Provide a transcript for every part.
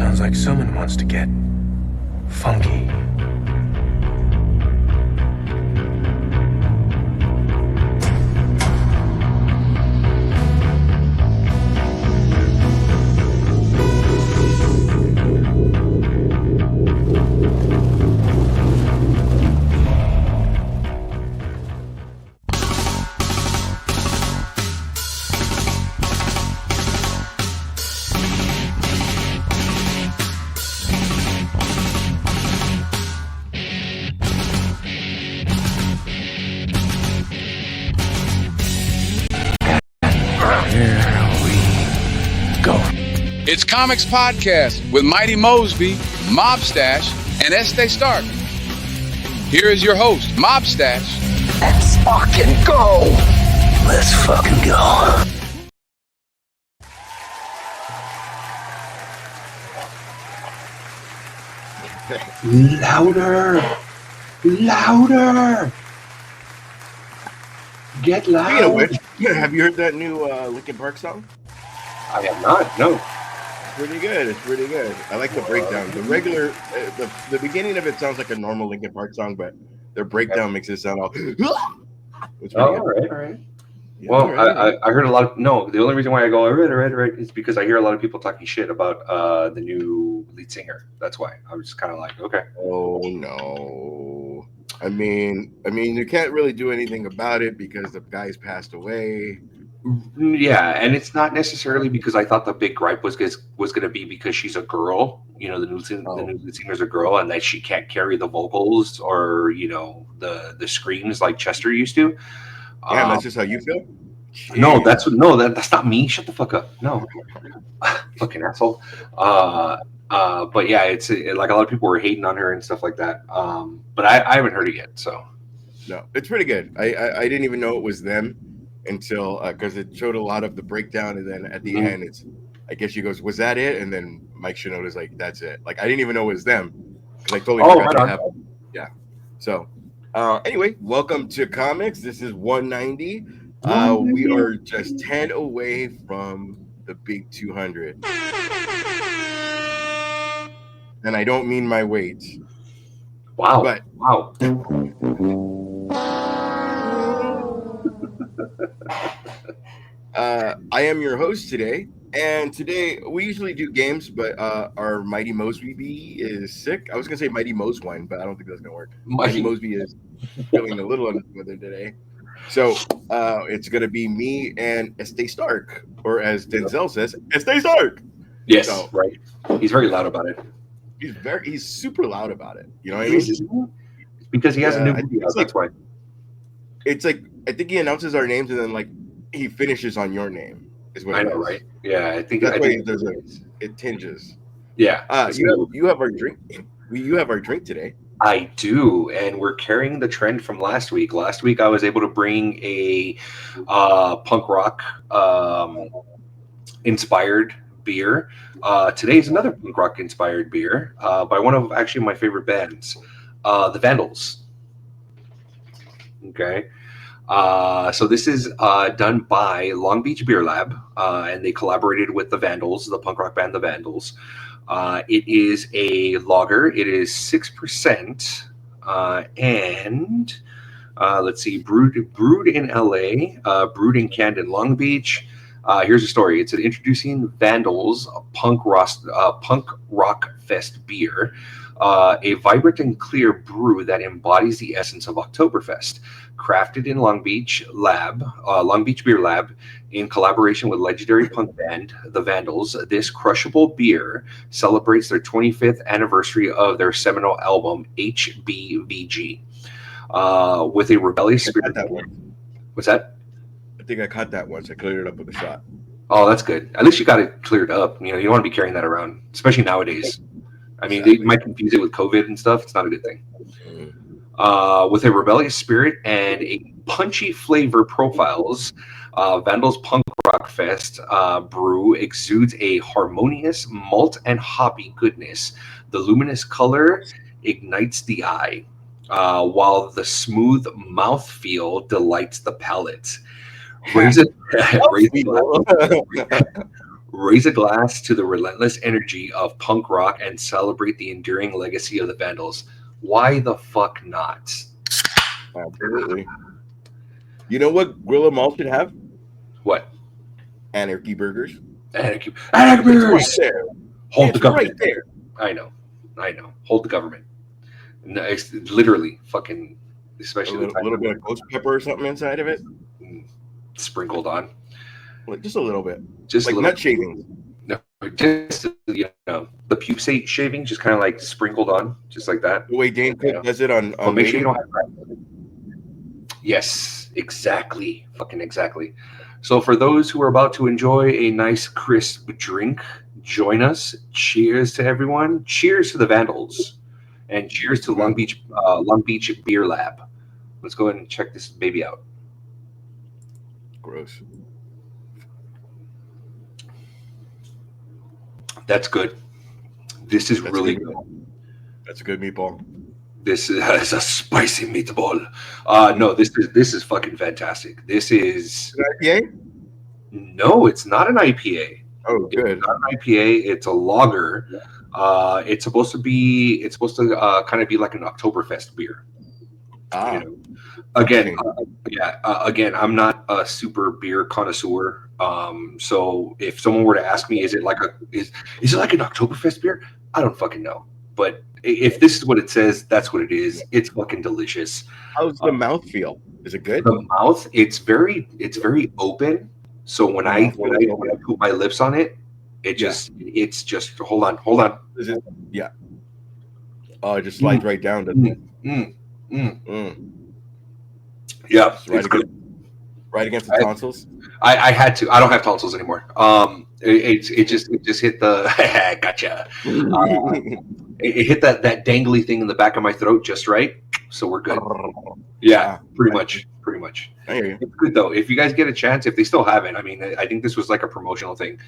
Sounds like someone wants to get funky. It's Comix Podcast with Mighty Mosby, Mob Stash, and Estee Stark. Here is your host, Mob Stash. Let's fucking go. Let's fucking go. Louder! Louder! Get loud! Speaking of which, have you heard that new Linkin Park song? I have not, no. It's pretty good. It's pretty good. I like the breakdown. The regular, the beginning of it sounds like a normal Linkin Park song, but their breakdown makes it sound all. It's all right. Yeah, well, right. I heard a lot of, the only reason why I go, all right, is because I hear a lot of people talking shit about the new lead singer. That's why. I was just kind of like, okay. Oh, no. I mean, you can't really do anything about it because the guy's passed away. Yeah, and it's not necessarily because I thought the big gripe was going to be because she's a girl. You know, the new lead singer's a girl, and that she can't carry the vocals or the screams like Chester used to. Yeah, that's just how you feel. No, that's not me. Shut the fuck up. No, fucking asshole. But yeah, it's like a lot of people were hating on her and stuff like that. But I haven't heard it yet. So no, it's pretty good. I didn't even know it was them until because it showed a lot of the breakdown, and then at the end, I guess she goes, "Was that it?" And then Mike Shinoda's like, "That's it." Like I didn't even know it was them because I totally forgot to have. Yeah. So anyway, welcome to Comix. This is 190. We are just 10 away from the big 200. And I don't mean my weight. Wow. But wow. I am your host today. And today we usually do games, but our Mighty Mosby is sick. I was going to say Mighty Moswine, but I don't think that's going to work. Mighty Mosby is feeling a little under the weather today. So it's going to be me and Estee Stark, or as Denzel says, Estee Stark. Yes, so, right. He's very loud about it. He's super loud about it. You know what I mean? Because he has a new movie out, that's why. It's like, I think he announces our names and then like he finishes on your name. Is what I know, right? Yeah, I think it tinges. Yeah. You have our drink. You have our drink today. I do, and we're carrying the trend from last week. Last week, I was able to bring a punk rock inspired beer. Today's another punk rock inspired beer by one of actually my favorite bands, the Vandals. Okay. So this is done by Long Beach Beer Lab, and they collaborated with the Vandals, the punk rock band, the Vandals. It is a lager. It is 6%, and let's see, brewed in LA, brewed and canned in Long Beach. Here's a story. It's an introducing Vandals punk rock fest beer, a vibrant and clear brew that embodies the essence of Oktoberfest. Crafted in Long Beach Beer Lab, in collaboration with legendary punk band The Vandals, this crushable beer celebrates their 25th anniversary of their seminal album HBVG, with a rebellious spirit. What's that? I think I caught that once. I cleared it up with a shot. Oh, that's good. At least you got it cleared up. You don't want to be carrying that around, especially nowadays. I mean, They might confuse it with COVID and stuff. It's not a good thing. With a rebellious spirit and a punchy flavor profiles, Vandals Punk Rock Fest brew exudes a harmonious malt and hoppy goodness. The luminous color ignites the eye, while the smooth mouthfeel delights the palate. Raise a glass to the relentless energy of punk rock and celebrate the enduring legacy of the Vandals. Why the fuck not? Absolutely. You know what Gorilla Mall should have? What? Anarchy burgers. Anarchy It's right burgers! there. Hold It's the government. right there. I know. Hold the government. No, it's literally fucking, A especially the time little bit of ghost pepper or something inside of it. sprinkled on. Like, just a little bit. Just Like a little nut shavings. No, just the pubescent shaving, just kind of like sprinkled on, just like that. The way Dane Cook does it on But make sure you Waiting. don't have. Yes, exactly, fucking exactly. So for those who are about to enjoy a nice crisp drink, join us. Cheers to everyone. Cheers to the Vandals, and cheers to Long Beach Beer Lab. Let's go ahead and check this baby out. Gross. That's good. This is That's really good. good. That's a good meatball. This is a spicy meatball. No, this is fucking fantastic. This is IPA? no, it's not an IPA. Oh, good. It's not an IPA. It's a lager. It's supposed to kind of be like an Oktoberfest beer. Ah, You know? Again, again, I'm not a super beer connoisseur. So if someone were to ask me, is it like an Oktoberfest beer? I don't fucking know. But if this is what it says, that's what it is. It's fucking delicious. how's the mouth feel? Is it good? The mouth, it's very open. So when I put my lips on it, it's just hold on. Is it? Yeah. Oh, it just slides right down. Doesn't it? Yeah, It's right, it's good. right against the tonsils. I had to. I don't have tonsils anymore. It just hit the gotcha. It hit that dangly thing in the back of my throat just right, so we're good. Yeah, pretty much. I hear you. It's good though. If you guys get a chance, if they still have it, I mean, I think this was like a promotional thing.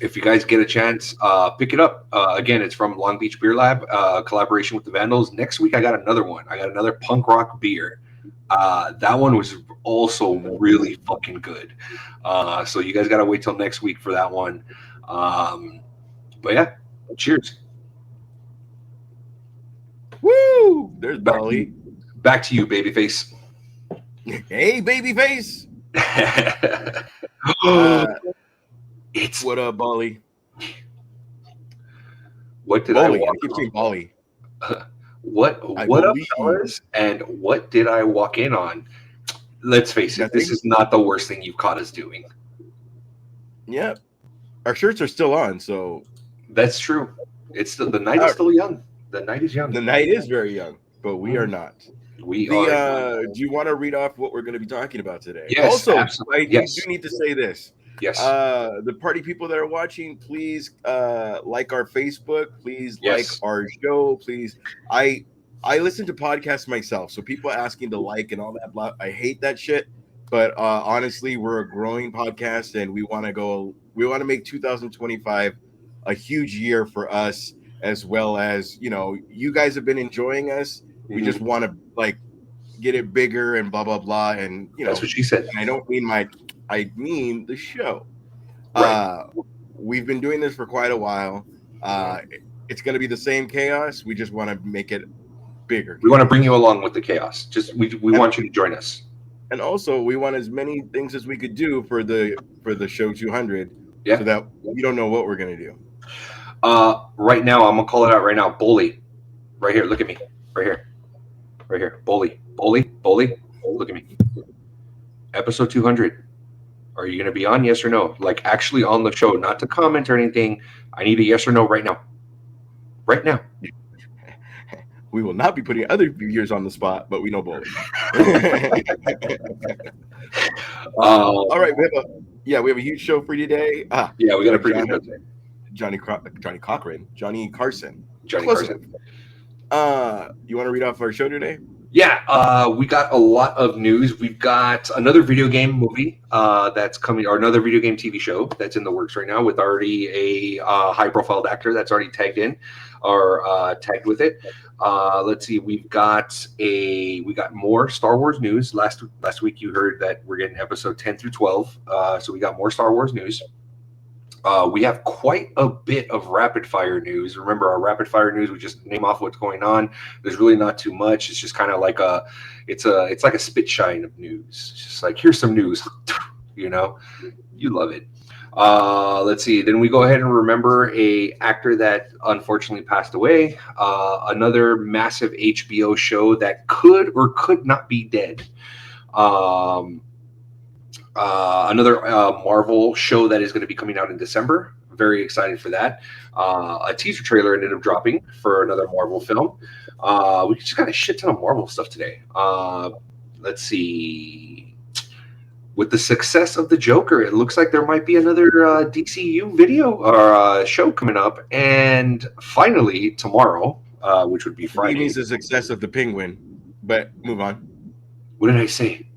If you guys get a chance, pick it up. Again, it's from Long Beach Beer Lab, collaboration with the Vandals. Next week, I got another one. I got another punk rock beer. That one was also really fucking good. So you guys got to wait till next week for that one. But yeah, cheers. Woo! There's Bali. Back to you, babyface. Hey, babyface. It's What up, Bali? what did Bali. I I walk keep on? saying Bali. What I up, believe. fellas? And what did I walk in on? Let's face it, this Nothing? is not the worst thing you've caught us doing. Yeah. Our shirts are still on, so That's true. It's the night is still young. The night is young. the night is very young, but we are not. We are. Do you want to read off what we're going to be talking about today? Yes, Also, absolutely. I Yes. do need to say this. Yes. The party people that are watching, please like our Facebook. Please Yes. like our show. Please, I listen to podcasts myself, so people asking to like and all that. Blah, I hate that shit. But honestly, we're a growing podcast, and we want to make 2025 a huge year for us, as well as you guys have been enjoying us. We just want to get it bigger and blah blah blah, and That's what she said. and I don't mean I mean the show. Right. We've been doing this for quite a while. It's going to be the same chaos. We just want to make it bigger. We want to bring you along with the chaos. Just we want you to join us. And also, we want as many things as we could do for the show 200, Yeah. so that we don't know what we're going to do. Right now, I'm gonna call it out right now. Bully, right here. Look at me. Right here. Bully. Look at me. Episode 200. Are you gonna be on? Yes or no? Like actually on the show, not to comment or anything. I need a yes or no right now. Right now. We will not be putting other viewers on the spot, but we know both. All right, we have a huge show for you today. Yeah, we got a pretty good show today. Johnny Carson. Johnny Close Carson. You want to read off our show today? Yeah, we got a lot of news. We've got another video game movie that's coming, or another video game TV show that's in the works right now with already a high-profile actor that's already tagged in or tagged with it. Let's see, we got more Star Wars news. Last week you heard that we're getting episode 10 through 12, so we got more Star Wars news. We have quite a bit of rapid fire news. Remember, our rapid fire news, we just name off what's going on. There's really not too much. It's just kind of like it's like a spit shine of news. It's just like, here's some news. You know, you love it. Let's see. Then we go ahead and remember a actor that unfortunately passed away. Another massive HBO show that could or could not be dead. Another Marvel show that is going to be coming out in December. Very excited for that. A teaser trailer ended up dropping for another Marvel film. We just got a shit ton of Marvel stuff today. Let's see. With the success of the Joker, it looks like there might be another DCU video or show coming up. And finally, tomorrow, which would be Friday. He means the success of the Penguin, but move on. What did I say?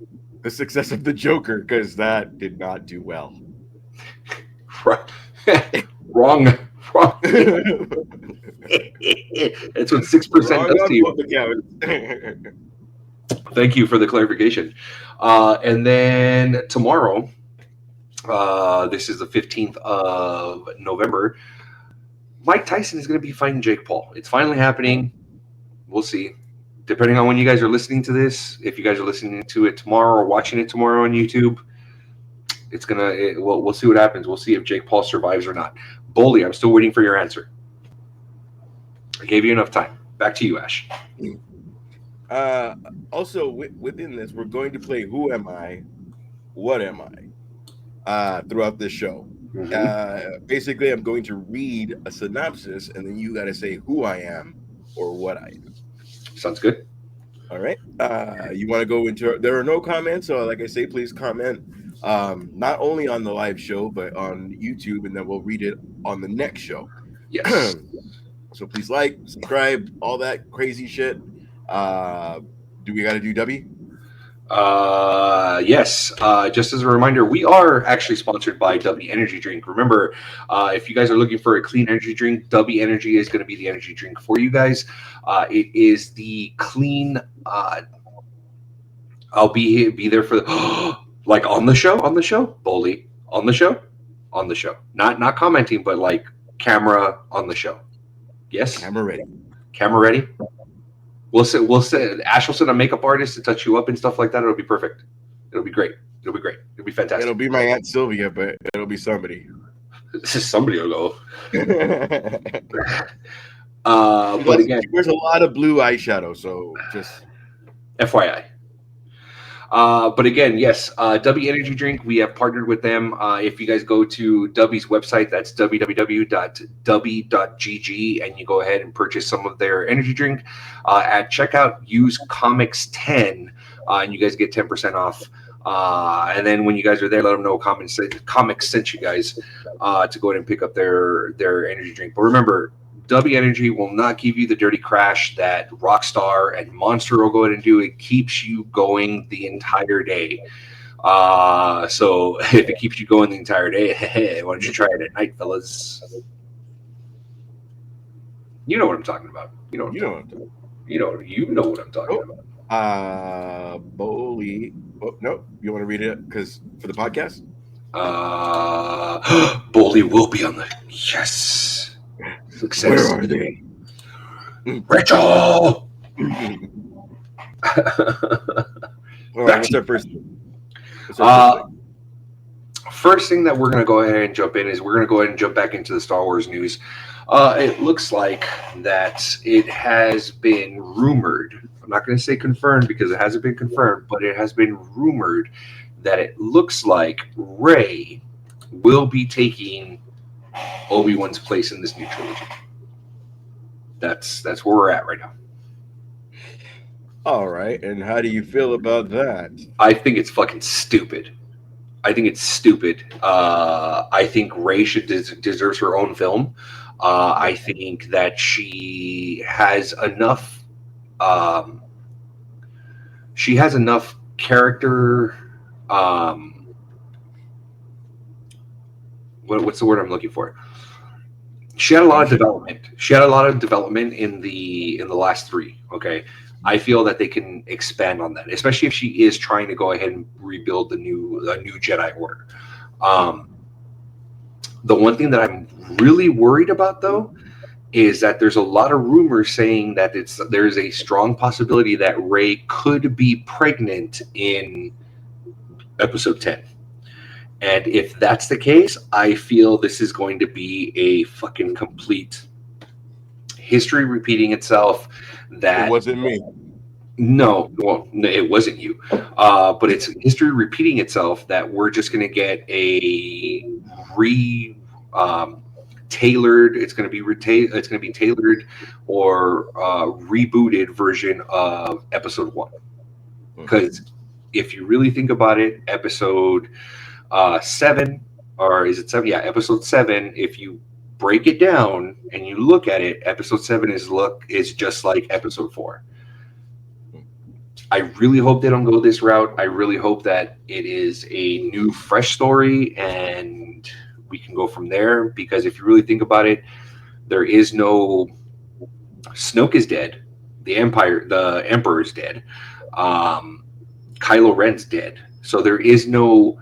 The success of the Joker, because that did not do well. Wrong. It's what 6% does to you. Thank you for the clarification. And then tomorrow, this is the 15th of November, Mike Tyson is going to be fighting Jake Paul. It's finally happening. We'll see. Depending on when you guys are listening to this, if you guys are listening to it tomorrow or watching it tomorrow on YouTube, we'll see what happens. We'll see if Jake Paul survives or not. Boley, I'm still waiting for your answer. I gave you enough time. Back to you, Ash. Also, within this, we're going to play Who Am I? What Am I? Throughout this show. Mm-hmm. Basically, I'm going to read a synopsis, and then you got to say who I am or what I am. Sounds good. All right. You want to go into? There are no comments, so like I say, please comment. Not only on the live show, but on YouTube, and then we'll read it on the next show. Yes. So please like, subscribe, all that crazy shit. Do we got to do W? Yes. Just as a reminder, we are actually sponsored by W Energy Drink. Remember, if you guys are looking for a clean energy drink, W Energy is going to be the energy drink for you guys. It is the clean. I'll be there for the like on the show, Boley, on the show, not commenting, but like camera on the show. Yes, camera ready. We'll say Ash will send a makeup artist to touch you up and stuff like that. It'll be perfect. It'll be great. It'll be fantastic. It'll be my Aunt Sylvia, but it'll be somebody. Somebody will go. But again, there's a lot of blue eyeshadow, so just FYI. But again, yes, W Energy Drink, we have partnered with them. If you guys go to W's website, that's www.w.gg, and you go ahead and purchase some of their energy drink. At checkout, use Comix 10, and you guys get 10% off. And then when you guys are there, let them know Comix sent you guys to go ahead and pick up their energy drink. But remember, W Energy will not give you the dirty crash that Rockstar and Monster will go ahead and do. It keeps you going the entire day. So if it keeps you going the entire day, why don't you try it at night, fellas? You know what I'm talking about. You know what I'm talking about. Boley. Oh, no, you want to read it because for the podcast? Boley will be on the yes. Success. Where are they? Rachel! All right, what's our first thing? First thing that we're going to go ahead and jump in is we're going to go ahead and jump back into the Star Wars news. It looks like that it has been rumored. I'm not going to say confirmed because it hasn't been confirmed, but it has been rumored that it looks like Rey will be taking Obi-Wan's place in this new trilogy. That's where we're at right now. All right, and how do you feel about that? I think it's fucking stupid. I think Rey should deserves her own film. I think that she has enough. She has enough character. What's the word I'm looking for? She had a lot of development. In the last three. Okay, I feel that they can expand on that, especially if she is trying to go ahead and rebuild the new Jedi Order. The one thing that I'm really worried about, though, is that there's a lot of rumors saying that there's a strong possibility that Rey could be pregnant in episode 10. And if that's the case, I feel this is going to be a fucking complete history repeating itself. That It wasn't me. No, well, it wasn't you. But it's history repeating itself that we're just going to get a tailored. It's going to be It's going to be tailored or rebooted version of episode 1. Because if you really think about it, episode 7, or is it 7? Yeah, episode 7. If you break it down and you look at it, episode 7 is just like episode 4. I really hope they don't go this route. I really hope that it is a new, fresh story, and we can go from there. Because if you really think about it, there is no Snoke is dead, the Emperor is dead, Kylo Ren's dead, so there is no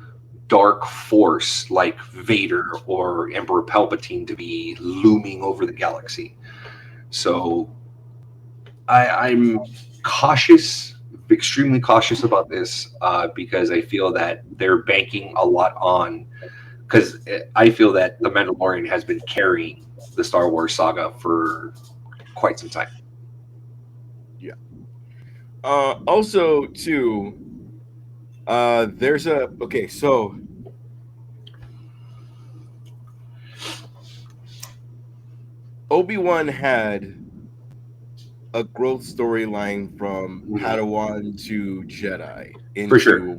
dark force like Vader or Emperor Palpatine to be looming over the galaxy. So I'm cautious, extremely cautious about this, because I feel that they're banking a lot on, because I feel that The Mandalorian has been carrying the Star Wars saga for quite some time. Yeah. Also, too, there's so Obi-Wan had a growth storyline from Padawan to Jedi into For sure.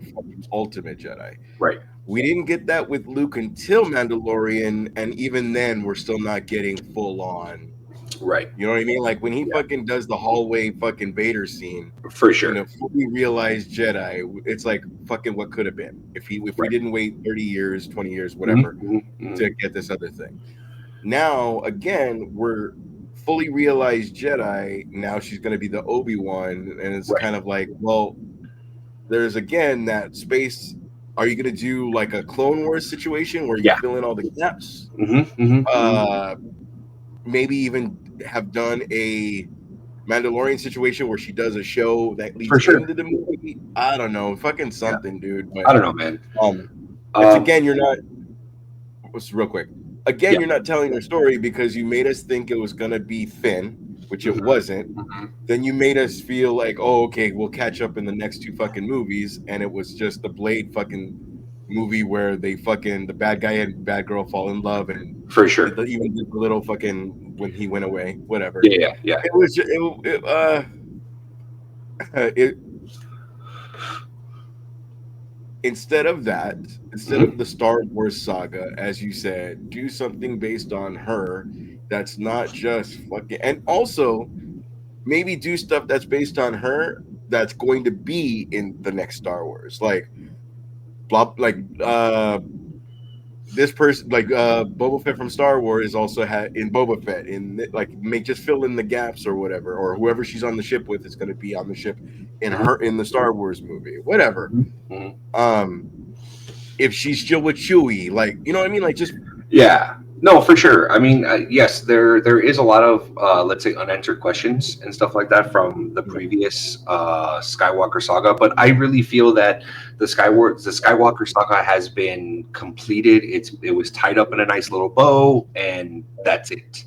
Ultimate Jedi. Right. We didn't get that with Luke until Mandalorian, and even then, we're still not getting full on. Right. You know what I mean? Like when he fucking does the hallway fucking Vader scene. For sure. In a fully realized Jedi, it's like fucking what could have been if we didn't wait 30 years, 20 years, whatever, to get this other thing. Now, again, we're fully realized Jedi. Now she's going to be the Obi-Wan, and it's kind of like, well, there's again that space. Are you going to do like a Clone Wars situation where you fill in all the gaps? Maybe even have done a Mandalorian situation where she does a show that leads into the movie. I don't know, fucking something, dude. But I don't know, man. Again, you're not. Real quick. Again, you're not telling your story because you made us think it was gonna be Finn, which it wasn't. Then you made us feel like, oh, okay, we'll catch up in the next 2 fucking movies, and it was just the Blade fucking movie where the bad guy and bad girl fall in love, and for sure, even the little fucking when he went away, whatever. Yeah. It was just, instead of the Star Wars saga, as you said, do something based on her that's not just fucking, and also maybe do stuff that's based on her that's going to be in the next Star Wars, this person, Boba Fett from Star Wars also had in Boba Fett, just fill in the gaps or whatever, or whoever she's on the ship with is going to be on the ship in the Star Wars movie, whatever. If she's still with Chewie, you know what I mean, no, for sure. I mean, yes, there is a lot of let's say unanswered questions and stuff like that from the previous Skywalker saga, but I really feel that the Skywalker saga has been completed. It was tied up in a nice little bow, and that's it.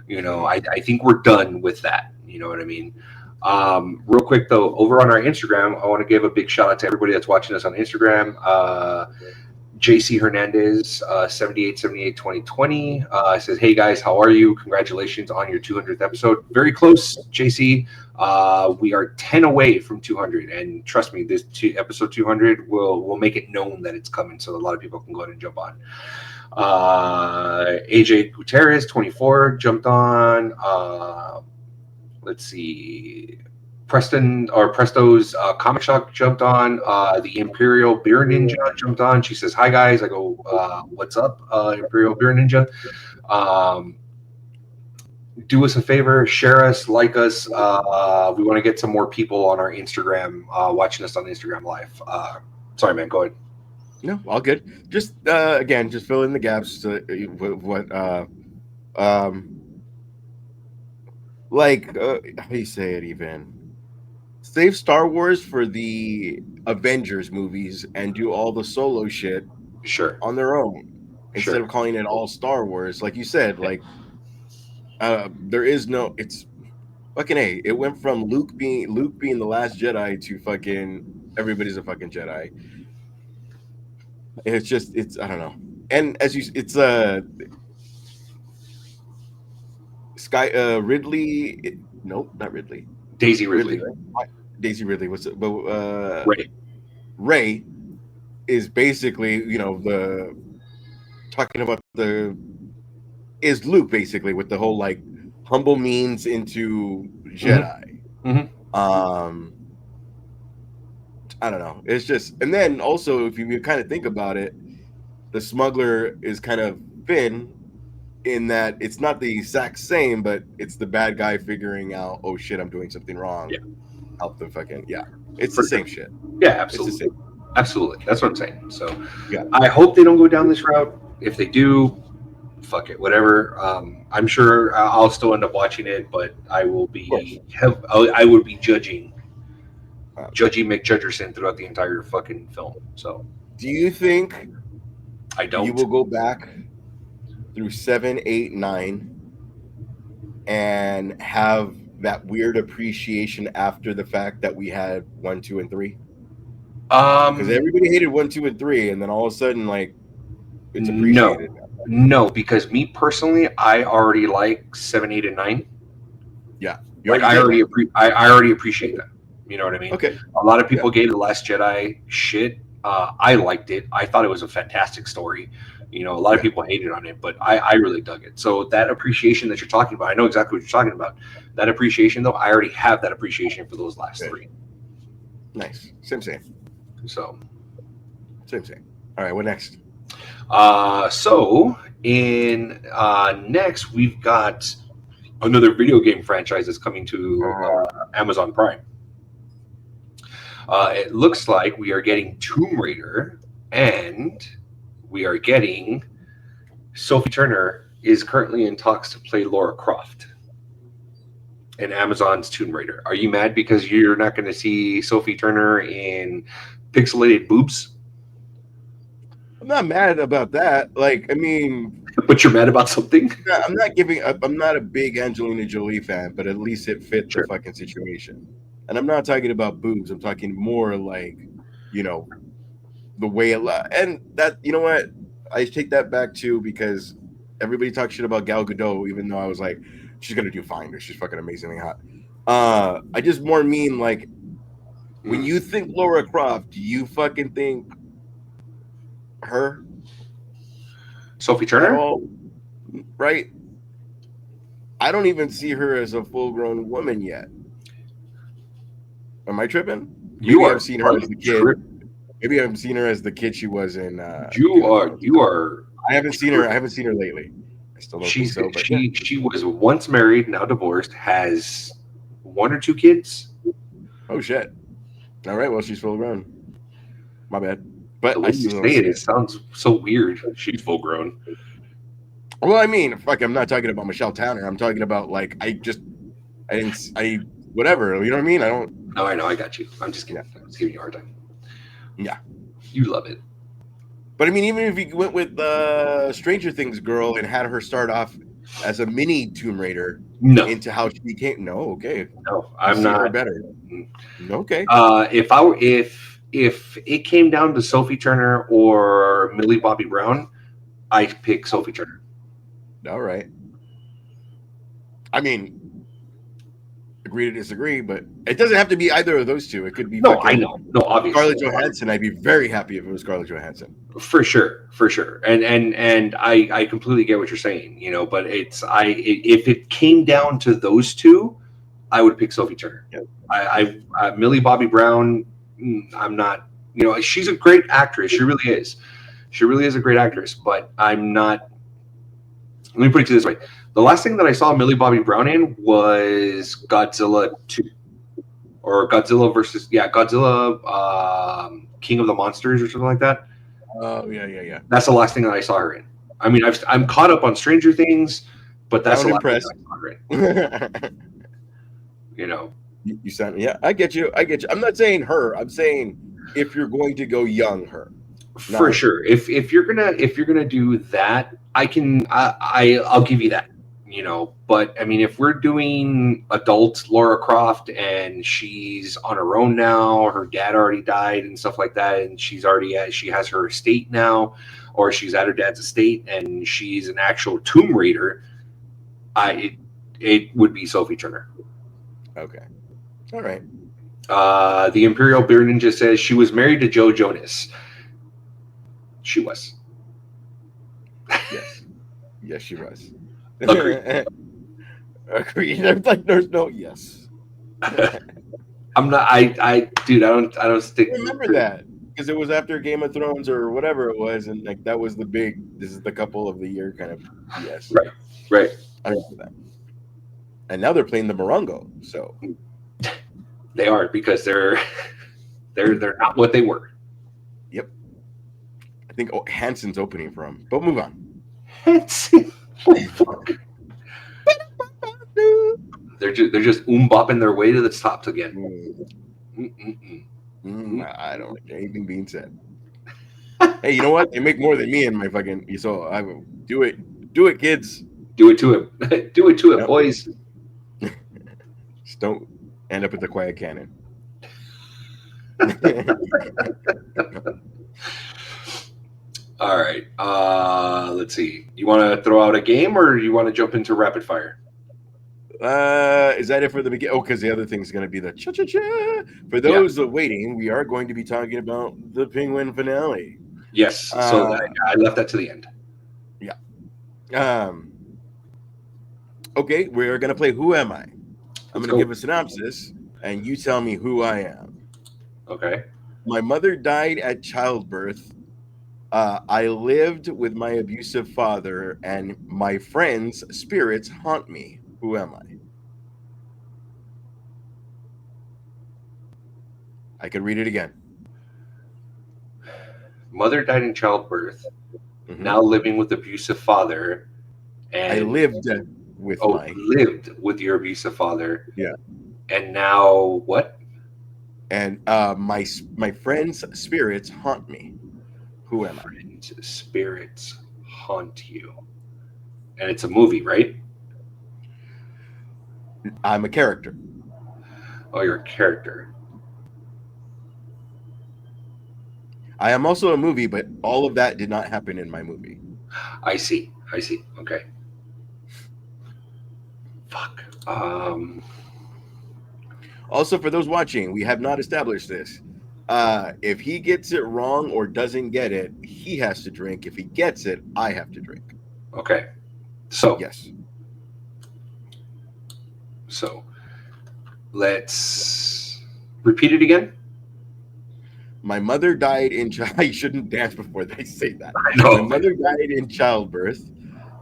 You know, I think we're done with that. You know what I mean? Real quick though, over on our Instagram, I want to give a big shout out to everybody that's watching us on Instagram. JC Hernandez, 78782020 says, "Hey guys, how are you? Congratulations on your 200th episode. Very close, JC. We are 10 away from 200, and trust me, this episode 200 will make it known that it's coming, so a lot of people can go ahead and jump on." AJ Gutierrez, 24, jumped on. Let's see. Presto's Comic Shop jumped on. The Imperial Beer Ninja jumped on. She says, "Hi guys." I go, "What's up, Imperial Beer Ninja?" Do us a favor, share us, like us. We want to get some more people on our Instagram, watching us on Instagram Live. Sorry, man, go ahead. No, all good. Just again, just fill in the gaps. What um like how do you say it even? Save Star Wars for the Avengers movies and do all the solo shit Sure, on their own instead sure. of calling it all Star Wars. Like you said, Yeah. like there is no. It's fucking a. It went from Luke being the last Jedi to fucking everybody's a fucking Jedi. It's I don't know. And as you, it's Sky Ridley. Nope, not Ridley. Daisy Ridley, Ridley. right? Daisy Ridley. What's it? But Right. Ray is basically the talking about the is Luke basically with the whole like humble means into Jedi. Um, I don't know. It's just, and then also if you kind of think about it, the smuggler is kind of Finn in that it's not the exact same, but it's the bad guy figuring out, oh shit, I'm doing something wrong. Yeah. Help the fucking It's For the same sure. shit. Yeah, It's the absolutely. same. Absolutely. That's what I'm saying. So Yeah. I hope they don't go down this route. If they do, fuck it, whatever. I'm sure I'll still end up watching it, but I will be I would be judging McJudgerson throughout the entire fucking film. So Do you think I you don't. will go back through 7, 8, 9 and have that weird appreciation after the fact that we had 1, 2, and 3? Because everybody hated 1, 2, and 3, and then all of a sudden, like, it's appreciated. No, because me personally, I already like 7, 8, and 9. Yeah, like I already appreciate that. You know what I mean? Okay. A lot of people gave The Last Jedi shit. I liked it. I thought it was a fantastic story. A lot of people hated on it, but I really dug it. So that appreciation that you're talking about, I know exactly what you're talking about. That appreciation, though, I already have that appreciation for those last 3. Nice. Same. So. Same. All right, what next? So in next we've got another video game franchise that's coming to Amazon Prime. It looks like we are getting Tomb Raider, and we are getting Sophie Turner is currently in talks to play Lara Croft in Amazon's Tomb Raider. Are you mad because you're not going to see Sophie Turner in pixelated boobs? I'm not mad about that. Like, I mean, but you're mad about something. I'm not a big Angelina Jolie fan, but at least it fit the fucking situation. And I'm not talking about boobs. I'm talking more like, the way it. And that, you know what? I take that back too because everybody talks shit about Gal Gadot, even though I was like, she's gonna do fine. She's fucking amazingly hot. I just more mean like when you think Lara Croft, do you fucking think her? Sophie Turner? Right? I don't even see her as a full-grown woman yet. Am I tripping? Maybe I've seen her as the kid. Maybe I've seen her as the kid she was in. You are. I haven't seen her. I haven't seen her lately. I still don't think so. But she was once married, now divorced, has 1 or 2 kids. Oh shit! All right, well she's full grown. My bad. But I you say it sounds so weird. She's full grown. Well, I mean, fuck, I'm not talking about Michelle Tanner. I'm talking about like whatever. You know what I mean? I don't. No, I know. I got you. I'm just kidding. I'm just giving you a hard time. Yeah, you love it. But I mean, even if you went with Stranger Things girl and had her start off as a mini Tomb Raider, into how she became. No, okay. No, I'm not her better. Okay. If it came down to Sophie Turner or Millie Bobby Brown, I'd pick Sophie Turner. All right. I mean, agree to disagree, but it doesn't have to be either of those two. It could be. No, I know. No, obviously. Scarlett Johansson. I'd be very happy if it was Scarlett Johansson. For sure. And I completely get what you're saying. But if it came down to those two, I would pick Sophie Turner. Yeah. Millie Bobby Brown. I'm not. She's a great actress. She really is. She really is a great actress. But I'm not. Let me put it this way. The last thing that I saw Millie Bobby Brown in was Godzilla 2. Or Godzilla versus Godzilla King of the Monsters or something like that. Oh yeah. That's the last thing that I saw her in. I mean, I'm caught up on Stranger Things, but that's Sound the last thing impressed. I saw her in. You know, You sound, yeah. I get you. I'm not saying her. I'm saying if you're going to go young, her. for Not sure. If you're gonna do that, I'll give you that. You know, but I mean, if we're doing adult Laura Croft and she's on her own now, her dad already died and stuff like that, and she has her estate now, or she's at her dad's estate and she's an actual Tomb Raider, it would be Sophie Turner. okay. All right. The Imperial Beer Ninja says she was married to Joe Jonas. She was. Yes. Yes, she was. Agreed. Agreed. There's no yes. I'm not. Dude. I don't stick. I remember that because it was after Game of Thrones or whatever it was, and like that was the big. This is the couple of the year kind of yes. Right. I remember that. And now they're playing the Morongo, so They are, because they're not what they were. yep. I think Hanson's opening for him, but move on. Hanson. They're just bopping their way to the top again. I don't like anything being said. Hey, you know what? They make more than me in my fucking. So I will do it, kids. Do it to him. Do it to him, Yep. boys. Just don't end up with the quiet cannon. All right. Let's see. You want to throw out a game, or you want to jump into rapid fire? Is that it for the beginning? Oh, because the other thing is going to be the cha-cha-cha. For those waiting, we are going to be talking about the Penguin finale. Yes. So I left that to the end. Yeah. Okay, we're going to play Who Am I? I'm going to give a synopsis, and you tell me who I am. Okay. My mother died at childbirth. I lived with my abusive father, and my friends' spirits haunt me. Who am I? I could read it again. Mother died in childbirth. Mm-hmm. Now living with abusive father. And I lived with lived with your abusive father. Yeah. And now what? And my friends' spirits haunt me. Who am I? Friends' spirits haunt you. And it's a movie, right? I'm a character. Oh, you're a character. I am also a movie, but all of that did not happen in my movie. I see. Okay. Fuck. Also, for those watching, we have not established this. If he gets it wrong or doesn't get it, he has to drink. If he gets it, I have to drink. Okay. So yes. So let's repeat it again. My mother died in I shouldn't dance before they say that. I know. My mother died in childbirth.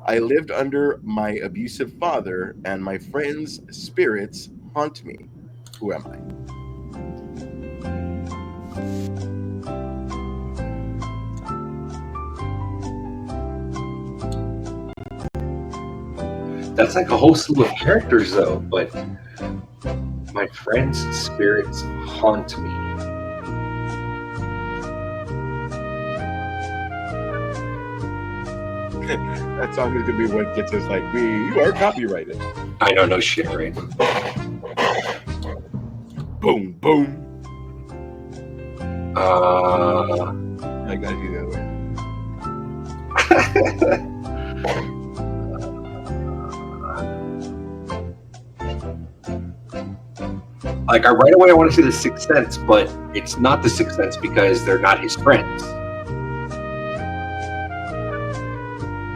I lived under my abusive father, and my friends' spirits haunt me. Who am I? That's like a whole slew of characters, though. But my friends' spirits haunt me. That song is gonna be what gets us like you are copyrighted. I know, no shit, right? Boom, boom. I gotta do that way. Like, right away I want to say The Sixth Sense, but it's not The Sixth Sense because they're not his friends.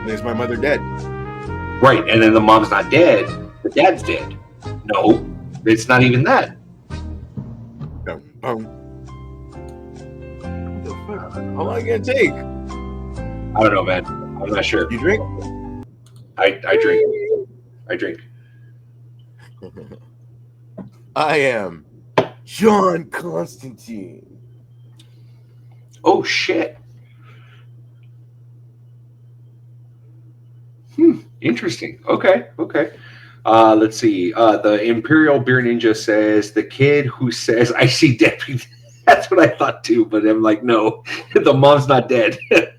Is my mother dead? Right, and then the mom's not dead, the dad's dead. No, it's not even that. Boom, boom. What the fuck? How long it gonna take? I don't know, man. I'm not sure. You drink? I drink. I am John Constantine. Oh shit. Interesting. Okay. Okay. Let's see. The Imperial Beer Ninja says the kid who says I see Debbie. That's what I thought too, but I'm like, no, the mom's not dead. Okay.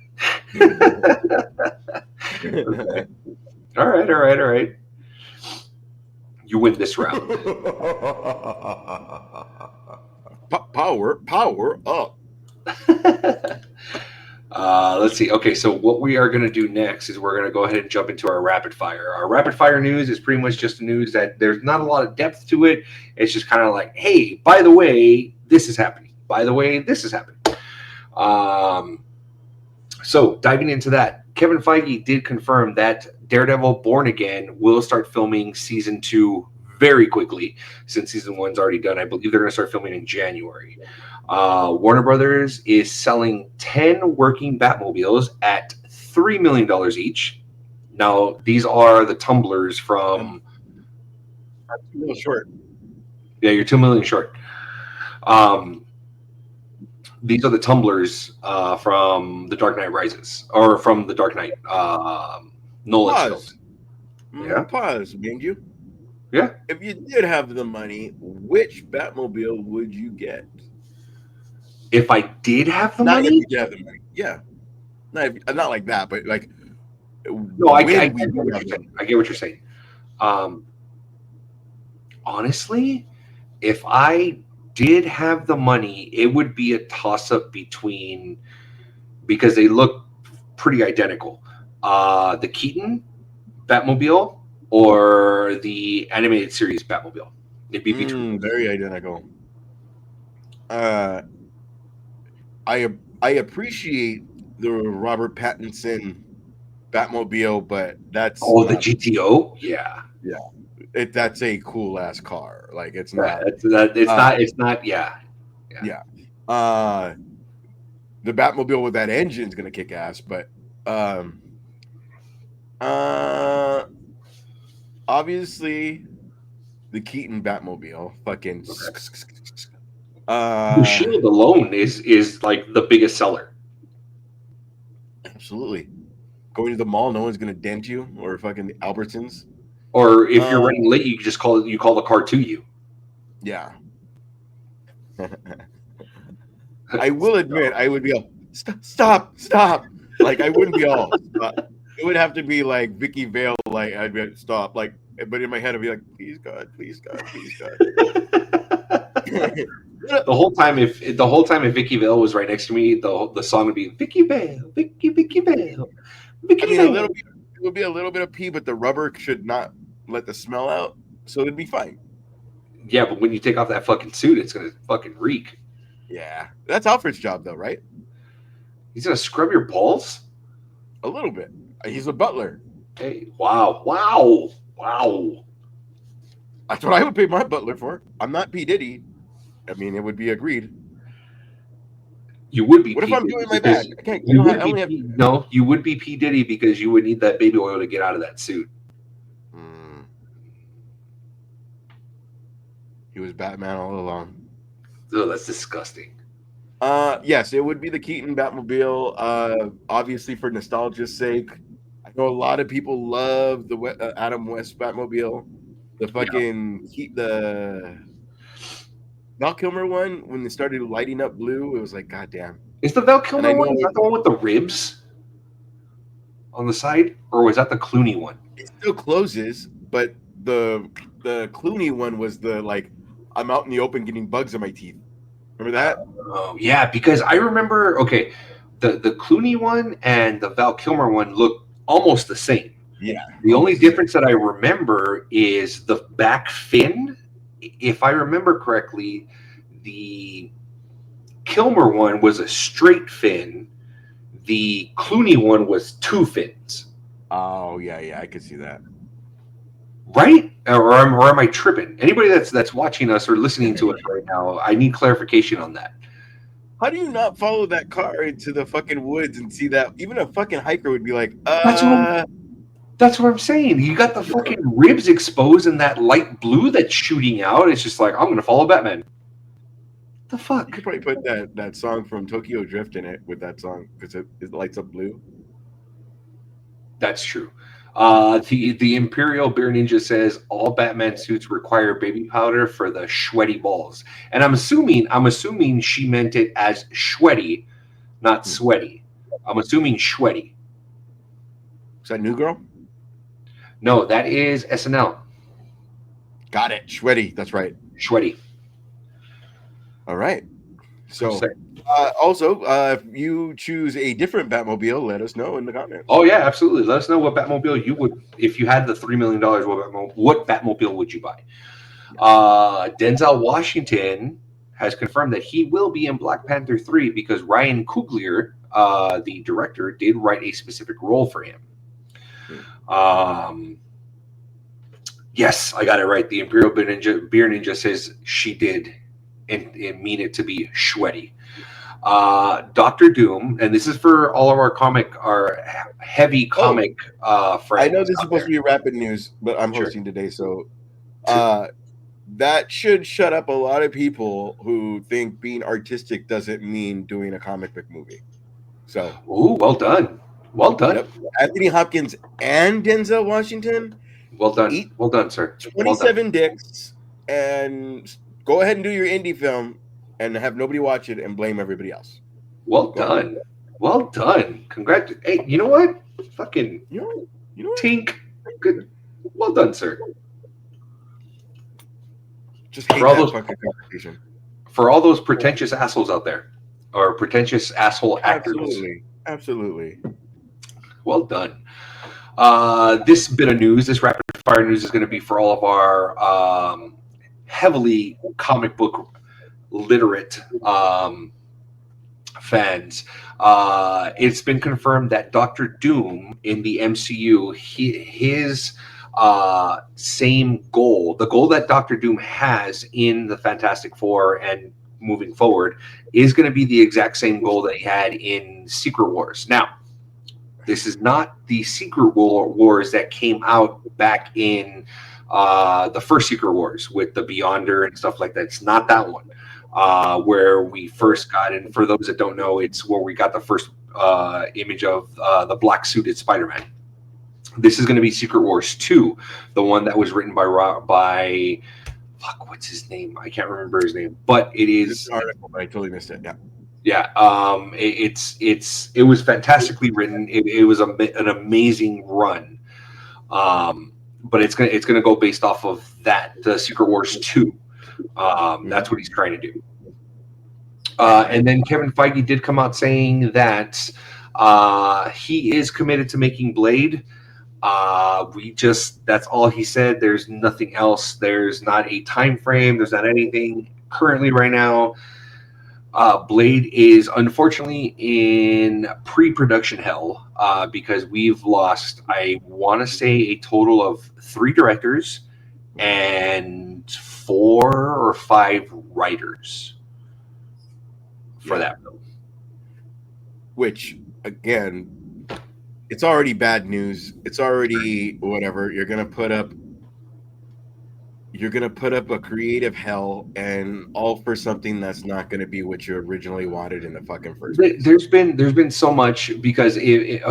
All right. All right. All right. You win this round. Power up. Let's see. Okay, so what we are going to do next is we're going to go ahead and jump into our rapid fire. Our rapid fire news is pretty much just news that there's not a lot of depth to it. It's just kind of like, hey, by the way, this is happening. By the way, this is happening. So diving into that, Kevin Feige did confirm that Daredevil Born Again will start filming season 2 very quickly, since season 1's already done. I believe they're going to start filming in January. Warner Brothers is selling 10 working Batmobiles at $3 million each. Now, these are the tumblers from... That's a little short. Yeah, you're $2 million short. These are the tumblers from The Dark Knight Rises, or from The Dark Knight. Nolan's film. Yeah. Pause, mind you. Yeah. If you did have the money, which Batmobile would you get? If I did have the Not money? if you did have the money. Yeah. Not like that, but like. No, I get what you're saying. I get what you're saying. Honestly, if I did have the money, it would be a toss-up between, because they look pretty identical, the Keaton Batmobile or the animated series Batmobile. It'd be between very identical. I appreciate the Robert Pattinson Batmobile, but that's the GTO. Yeah. That's a cool ass car. Like it's not. It's not. Yeah. The Batmobile with that engine is gonna kick ass, but obviously the Keaton Batmobile, fucking. The shield alone is like the biggest seller. Absolutely. Going to the mall, no one's gonna dent you, or fucking Albertsons. Or if you're running late, you can just call the car to you. Yeah. I will admit, I would be all stop. Like I wouldn't be all. Stop. It would have to be like Vicky Vale. Like I'd be like, stop. Like, but in my head, I'd be like, please God. The whole time, if Vicky Vale was right next to me, the song would be Vicky Vale, Vicky Vale, Vicky Vale. It would be a little bit of pee, but the rubber should not let the smell out, so it'd be fine. Yeah, but when you take off that fucking suit, it's gonna fucking reek. Yeah, that's Alfred's job, though, right? He's gonna scrub your balls? A little bit. He's a butler. Hey, wow. That's what I would pay my butler for. I'm not P. Diddy. I mean, it would be agreed. You would be. What if I'm doing my back? I can't. No, you would be P. Diddy because you would need that baby oil to get out of that suit. He was Batman all along. Oh, that's disgusting. Yes, it would be the Keaton Batmobile. Obviously, for nostalgia's sake, I know a lot of people love the Adam West Batmobile. The fucking the Val Kilmer one, when they started lighting up blue, it was like, goddamn. Is the Val Kilmer one? Is that the one with the ribs on the side, or was that the Clooney one? It still closes, but the Clooney one was the like, I'm out in the open getting bugs in my teeth. Remember that? Oh yeah, because I remember. Okay, the Clooney one and the Val Kilmer one look almost the same. Yeah. The only difference that I remember is the back fin. If I remember correctly, the Kilmer one was a straight fin. The Clooney one was two fins. Oh yeah, I could see that. Right? Or am I tripping? Anybody that's watching us or listening to us right now, I need clarification on that. How do you not follow that car into the fucking woods and see that? Even a fucking hiker would be like, That's what I'm saying. You got the fucking ribs exposed and that light blue that's shooting out. It's just like, I'm going to follow Batman. The fuck? You could probably put that song from Tokyo Drift in it with that song because it lights up blue. That's true. The Imperial Beer Ninja says all Batman suits require baby powder for the sweaty balls, and I'm assuming she meant it as sweaty, not sweaty. I'm assuming sweaty. Is that New Girl? No, that is SNL. Got it. Sweaty. That's right. Sweaty. All right. So, Sorry. also, if you choose a different Batmobile, let us know in the comments. Oh yeah, absolutely. Let us know what Batmobile you would, if you had the $3 million. What Batmobile would you buy? Denzel Washington has confirmed that he will be in Black Panther 3 because Ryan Coogler, the director, did write a specific role for him. Yes, I got it right. The Imperial Beer Ninja says she did, and mean it to be sweaty. Dr. Doom, and this is for all of our heavy comic friends. I know this is supposed there. to be rapid news, but I'm Sure. hosting today, so that should shut up a lot of people who think being artistic doesn't mean doing a comic book movie. So, Ooh, well done. Well done. Yep. Anthony Hopkins and Denzel Washington. Well done. Eat well done, sir. 27 dicks and go ahead and do your indie film and have nobody watch it and blame everybody else. Well done. Well done. Congrats. Hey, you know what? Fucking You know what? Tink. Good. Well done, sir. Just hate For all that those- fucking conversation. For all those pretentious assholes out there, or pretentious asshole actors. Absolutely. Well done. This bit of news, this rapid fire news, is going to be for all of our heavily comic book literate fans. It's been confirmed that Dr. Doom in the MCU, his same goal, the goal that Dr. Doom has in the Fantastic Four and moving forward, is going to be the exact same goal that he had in Secret Wars. Now, this is not the Secret Wars that came out back in the first Secret Wars with the Beyonder and stuff like that. It's not that one where we first got, and for those that don't know, it's where we got the first image of the black suited Spider-Man. This is going to be Secret Wars 2, the one that was written by what's his name? I can't remember his name, but it is This article, but I totally missed it. Yeah, it was fantastically written. It was an amazing run, but it's gonna go based off of that, the Secret Wars 2. That's what he's trying to do. And then Kevin Feige did come out saying that he is committed to making Blade. That's all he said. There's nothing else. There's not a time frame. There's not anything currently right now. Blade is unfortunately in pre-production hell because we've lost, I want to say, a total of 3 directors and 4 or 5 writers for that film. Which, again, it's already bad news. It's already whatever. You're gonna put up a creative hell, and all for something that's not going to be what you originally wanted in the fucking first place. There's been so much because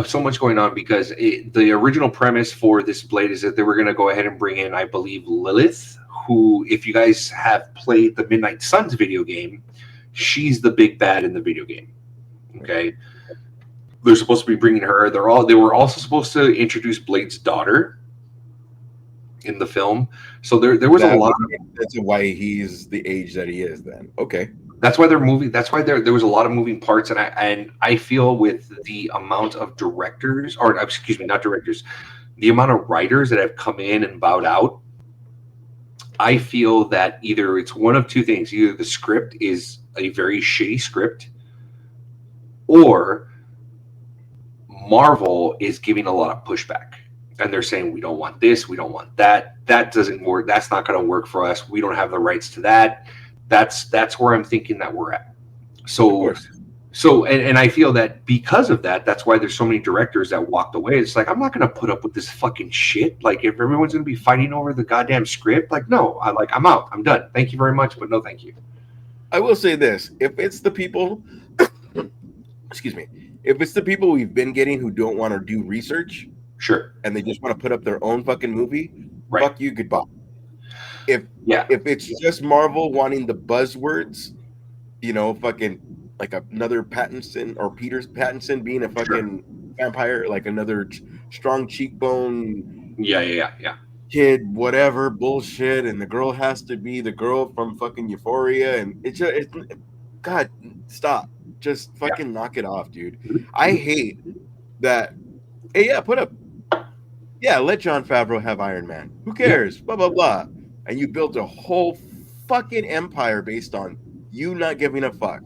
so much going on because the original premise for this Blade is that they were going to go ahead and bring in, I believe, Lilith, who, if you guys have played the Midnight Suns video game, she's the big bad in the video game. Okay, they're supposed to be bringing her. They were also supposed to introduce Blade's daughter in the film. So there was a lot of, that's why he's the age that he is then. Okay. That's why they're moving. That's why there was a lot of moving parts, and I feel with the amount of directors, or excuse me, not directors, the amount of writers that have come in and bowed out, I feel that either it's one of two things: either the script is a very shitty script, or Marvel is giving a lot of pushback. And they're saying, we don't want this, we don't want that. That doesn't work. That's not going to work for us. We don't have the rights to that. That's where I'm thinking that we're at. So and I feel that because of that, that's why there's so many directors that walked away. It's like, I'm not going to put up with this fucking shit. Like, if everyone's going to be fighting over the goddamn script, like, no, I'm out. I'm done. Thank you very much, but no thank you. I will say this. If it's the people, excuse me, if it's the people we've been getting who don't want to do research, Sure. and they just want to put up their own fucking movie, Right. fuck you, goodbye. If Yeah. if it's just Marvel wanting the buzzwords, fucking like another Pattinson or Peter Pattinson being a fucking vampire, like another strong cheekbone Yeah. kid, whatever bullshit, and the girl has to be the girl from fucking Euphoria, and it's God, stop, just fucking knock it off, dude. I hate that. Hey, yeah, let Jon Favreau have Iron Man. Who cares? Blah blah blah. And you built a whole fucking empire based on you not giving a fuck,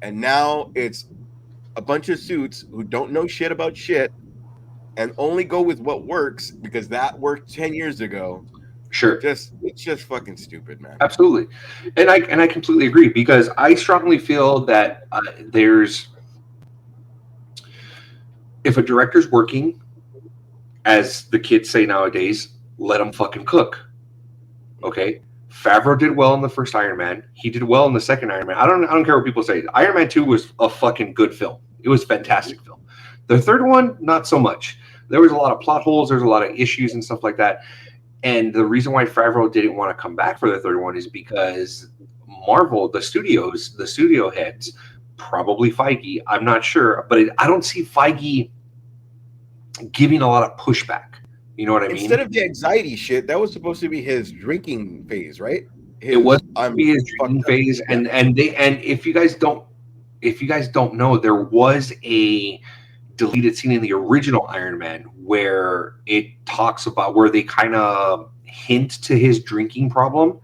and now it's a bunch of suits who don't know shit about shit and only go with what works because that worked 10 years ago. Sure. It's just fucking stupid, man. Absolutely. And I completely agree, because I strongly feel that if a director's working, as the kids say nowadays, let him fucking cook. Okay? Favreau did well in the first Iron Man. He did well in the second Iron Man. I don't care what people say. Iron Man 2 was a fucking good film. It was a fantastic film. The third one, not so much. There was a lot of plot holes. There's a lot of issues and stuff like that. And the reason why Favreau didn't want to come back for the third one is because Marvel, the studio heads, probably Feige, I'm not sure, but I don't see Feige giving a lot of pushback. You know what I mean? Instead of the anxiety shit, that was supposed to be his drinking phase, right? It was his drinking phase, and if you guys don't know, there was a deleted scene in the original Iron Man where it talks about, where they kind of hint to his drinking problem,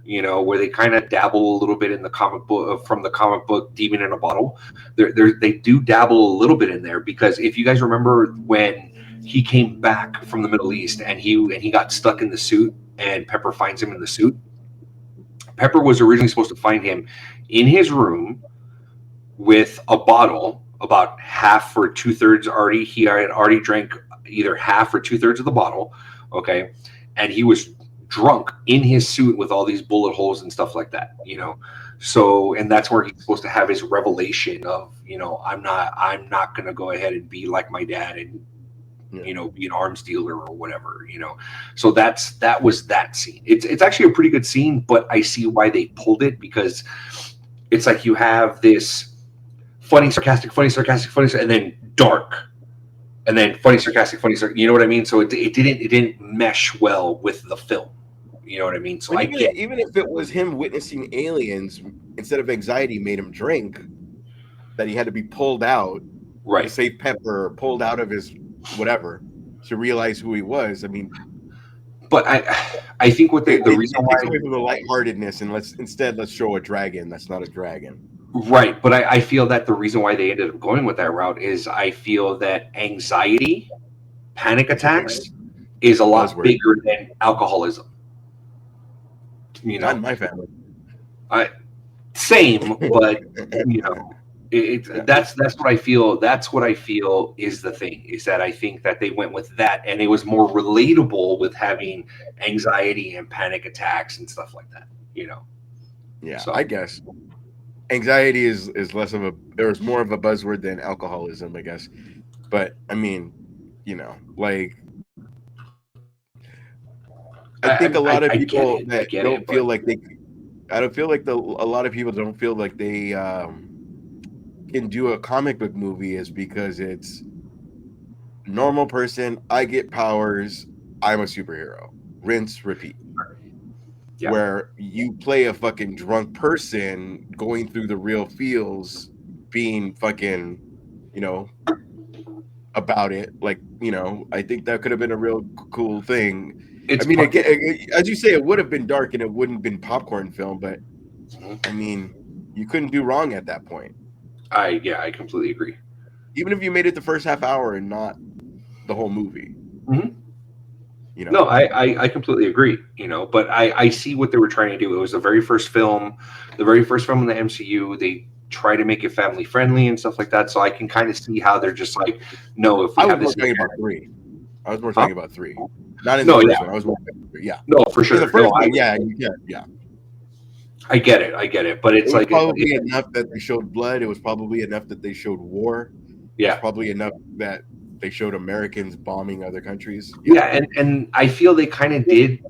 where they kind of dabble a little bit in the comic book, from the comic book Demon in a Bottle. They do dabble a little bit in there, because if you guys remember when he came back from the Middle East and he got stuck in the suit, and Pepper finds him in the suit. Pepper was originally supposed to find him in his room with a bottle, about half or 2/3 already. He had already drank either half or 2/3 of the bottle. Okay. And he was drunk in his suit with all these bullet holes and stuff like that, So, and that's where he's supposed to have his revelation of, I'm not going to go ahead and be like my dad and, be an arms dealer or whatever, So that was that scene. It's actually a pretty good scene, but I see why they pulled it, because it's like you have this funny, sarcastic, and then dark, and then funny, sarcastic, you know what I mean? So it didn't mesh well with the film. You know what I mean? So even if it was him witnessing aliens, instead of anxiety made him drink, that he had to be pulled out, right, to save Pepper, pulled out of his whatever to realize who he was. I mean, but I think what the reason why, takes away from the lightheartedness, and let's show a dragon that's not a dragon. Right, but I feel that the reason why they ended up going with that route is, I feel that anxiety, panic attacks, is a lot bigger than alcoholism. Not in my family. Same, but that's what I feel. That's what I feel is the thing, is that I think that they went with that, and it was more relatable with having anxiety and panic attacks and stuff like that. Yeah, so I guess anxiety is less of there's more of a buzzword than alcoholism, I guess. But I mean, I think a lot of people that don't feel like they, I don't feel like a lot of people don't feel like they can do a comic book movie is because it's normal person. I get powers. I'm a superhero. Rinse, repeat. Yeah. Where you play a fucking drunk person going through the real feels, being fucking, about it. Like, I think that could have been a real cool thing. As you say, it would have been dark and it wouldn't have been popcorn film, but I mean, you couldn't do wrong at that point. I completely agree. Even if you made it the first half hour and not the whole movie. Mm-hmm. No, I completely agree. But I see what they were trying to do. It was the very first film in the MCU. They try to make it family friendly and stuff like that. So I can kind of see how they're just like, no, if we have this. I was more talking about 3. Not in the first one. I was more talking about 3. Yeah. No, for sure. In the first one, yeah. I get it. But it's like probably enough that they showed blood. It was probably enough that they showed war. Yeah. It's probably enough that they showed Americans bombing other countries. Yeah, and I feel they did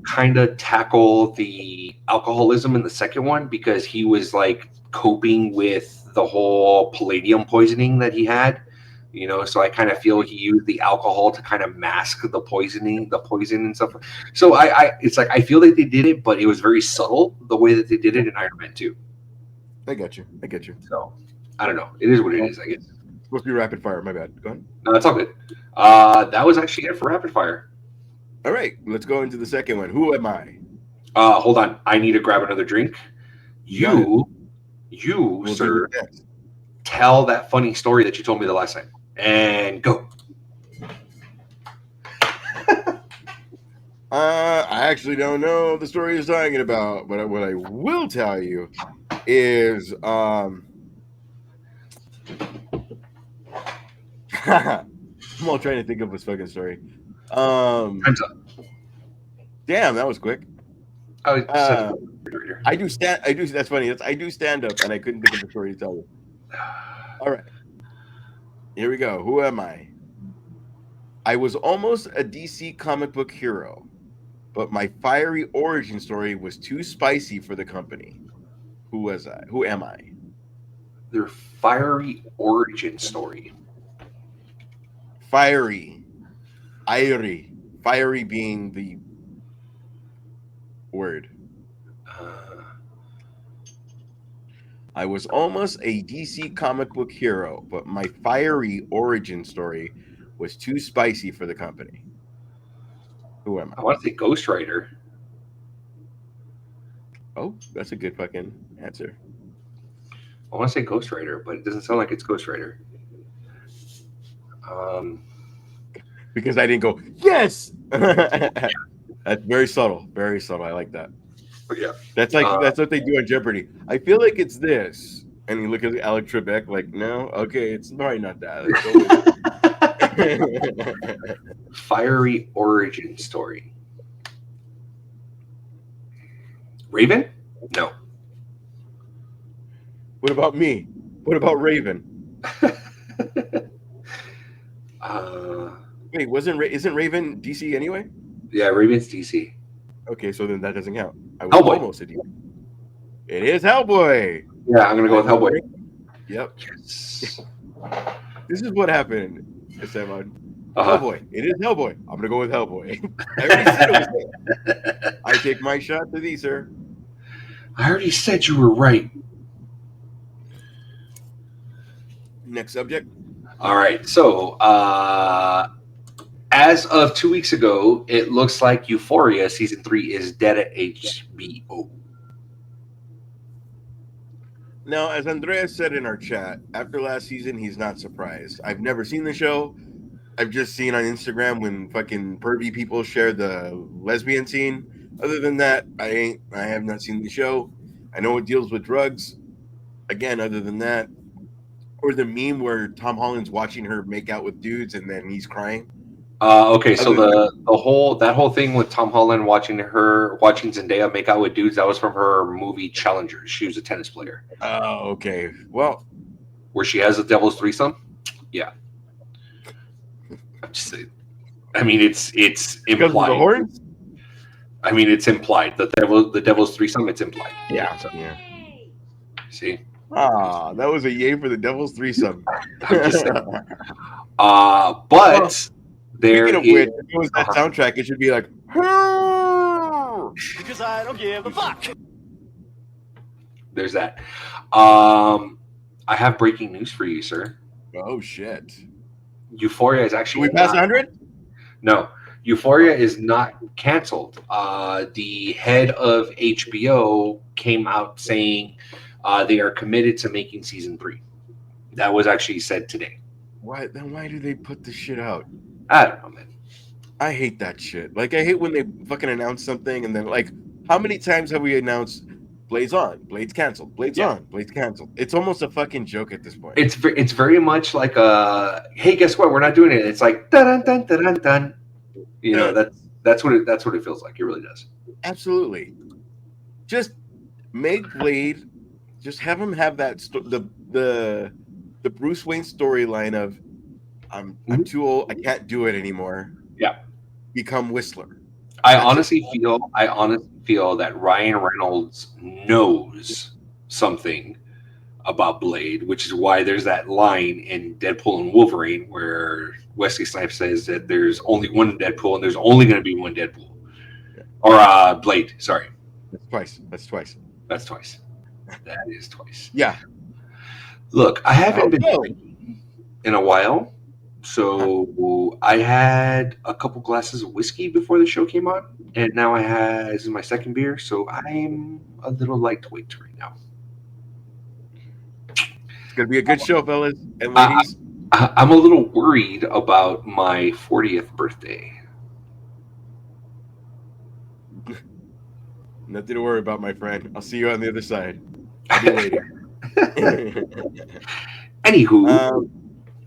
tackle the alcoholism in the second one because he was like coping with the whole palladium poisoning that he had. So I kind of feel he used the alcohol to kind of mask the poison and stuff. So it's like I feel like they did it, but it was very subtle the way that they did it in Iron Man 2. I get you. So I don't know. It is what it is, I guess. It's supposed to be rapid fire. My bad. Go ahead. No, it's all good. That was actually it for rapid fire. All right, let's go into the second one. Who am I? Hold on. I need to grab another drink. You, We'll sir, tell that funny story that you told me the last time. And go. I actually don't know the story he's talking about, but what I will tell you is I'm all trying to think of his fucking story. Time's up. Damn, that was quick. I do that's funny. I do stand up and I couldn't think of the story to tell you. All right. Here we go. Who am I? I was almost a DC comic book hero, but my fiery origin story was too spicy for the company. Who was I? Who am I? Their fiery origin story. Fiery. Fiery being the word. I was almost a DC comic book hero, but my fiery origin story was too spicy for the company. Who am I? I want to say Ghost Rider. Oh, that's a good fucking answer. I want to say Ghost Rider, but it doesn't sound like it's Ghost Rider. Because I didn't go, yes! That's very subtle. Very subtle. I like that. Yeah. That's that's what they do on Jeopardy. I feel like it's this. And you look at Alex Trebek, like, no, okay, it's probably not that. Fiery origin story. Raven? No. What about me? What about Raven? Wait, isn't Raven DC anyway? Yeah, Raven's DC. Okay, so then that doesn't count. I was Hellboy. almost a DC. It is Hellboy. Yeah, I'm gonna go with Hellboy. Yep. Yes. This is what happened, Esteban. Uh-huh. Hellboy. It is Hellboy. I'm gonna go with Hellboy. I already said it was him. I take my shot to thee, sir. I already said you were right. Next subject. All right. So, as of 2 weeks ago, it looks like Euphoria season 3 is dead at HBO. Now, as Andreas said in our chat, after last season, he's not surprised. I've never seen the show. I've just seen on Instagram when fucking pervy people share the lesbian scene. Other than that, I have not seen the show. I know it deals with drugs. Again, other than that, or the meme where Tom Holland's watching her make out with dudes and then he's crying. Okay, so the whole thing with Tom Holland watching Zendaya make out with dudes, that was from her movie Challengers. She was a tennis player. Oh, okay. Well, where she has a devil's threesome. Yeah, I'm just saying. I mean, it's implied. The horns? I mean, it's implied. The devil's threesome. It's implied. Yeah. So, yeah. See. Ah, that was a yay for the devil's threesome. I'm just saying. But. Speaking of which, if it was that soundtrack, it should be like because I don't give a fuck. There's that. I have breaking news for you, sir. Oh shit! Euphoria is actually. We passed 100? No, Euphoria is not canceled. The head of HBO came out saying they are committed to making season 3. That was actually said today. Why do they put this shit out? I don't know, man. I hate that shit. Like, I hate when they fucking announce something and then, like, how many times have we announced Blade's on, Blade's canceled, Blade's on, Blade's canceled? It's almost a fucking joke at this point. It's very much like hey, guess what? We're not doing it. It's like dun dun dun dun dun. You know, that's what it feels like. It really does. Absolutely. Just make Blade. Just have him have that the Bruce Wayne storyline of I'm Mhm. too old. I can't do it anymore. Yeah. Become Whistler. I That's it. honestly feel that Ryan Reynolds knows something about Blade, which is why there's that line in Deadpool and Wolverine where Wesley Snipes says that there's only one Deadpool and there's only going to be one Deadpool. Yeah. Or Blade, sorry. That's twice. That's twice. That's twice. That is twice. Yeah. Look, I haven't been Oh, drinking in a while. So I had a couple glasses of whiskey before the show came on, and now this is my second beer, so I'm a little lightweight right now. it's gonna be a good show, fellas and I, ladies. I'm a little worried about my 40th birthday. Nothing to worry about, my friend. I'll see you on the other side. I'll be waiting. Anywho,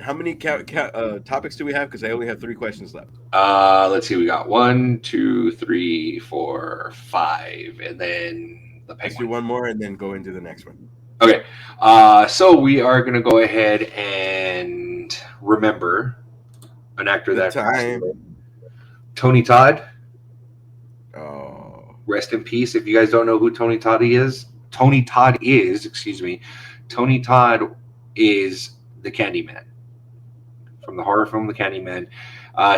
How many topics do we have? Because I only have 3 questions left. let's see. We got 1, 2, 3, 4, 5, and then the Let's do penguin. one more and then go into the next one. Okay, so we are going to go ahead and remember an actor Good that passed time. away. Tony Todd. Oh, Rest in peace. If you guys don't know who Tony Todd is, Tony Todd is the Candyman from the horror film The Candyman.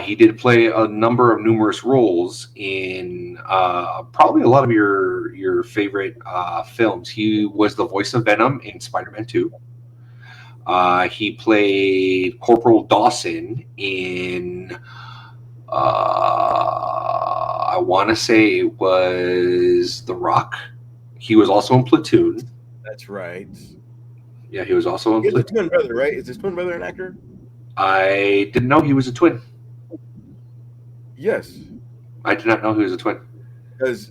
He did play a number of numerous roles in probably a lot of your favorite films. He was the voice of Venom in Spider-Man 2. He played Corporal Dawson in I want to say it was The Rock. He was also in Platoon. that's right. Yeah, he was also in He's a Platoon. twin brother, right? Is his twin brother an actor? I didn't know he was a twin. Yes. I did not know he was a twin. Because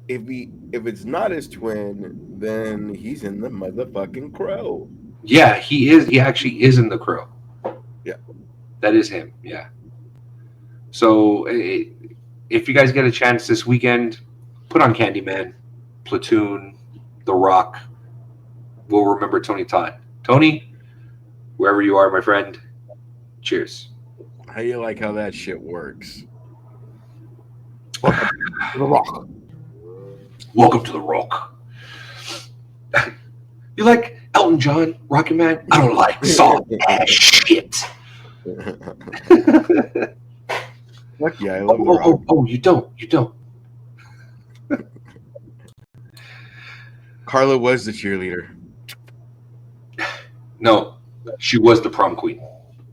if it's not his twin, then he's in the motherfucking Crow. Yeah, he is. He actually is in The Crow. Yeah. That is him. Yeah. So if you guys get a chance this weekend, put on Candyman, Platoon, The Rock. We'll remember Tony Todd. Tony, wherever you are, my friend, cheers. How you like how that shit works? The Rock. Welcome to The Rock. You like Elton John, Rocket Man? I don't like soft ass shit. Fuck yeah, I love The Rock. Oh, you don't. Carla was the cheerleader. No, she was the prom queen.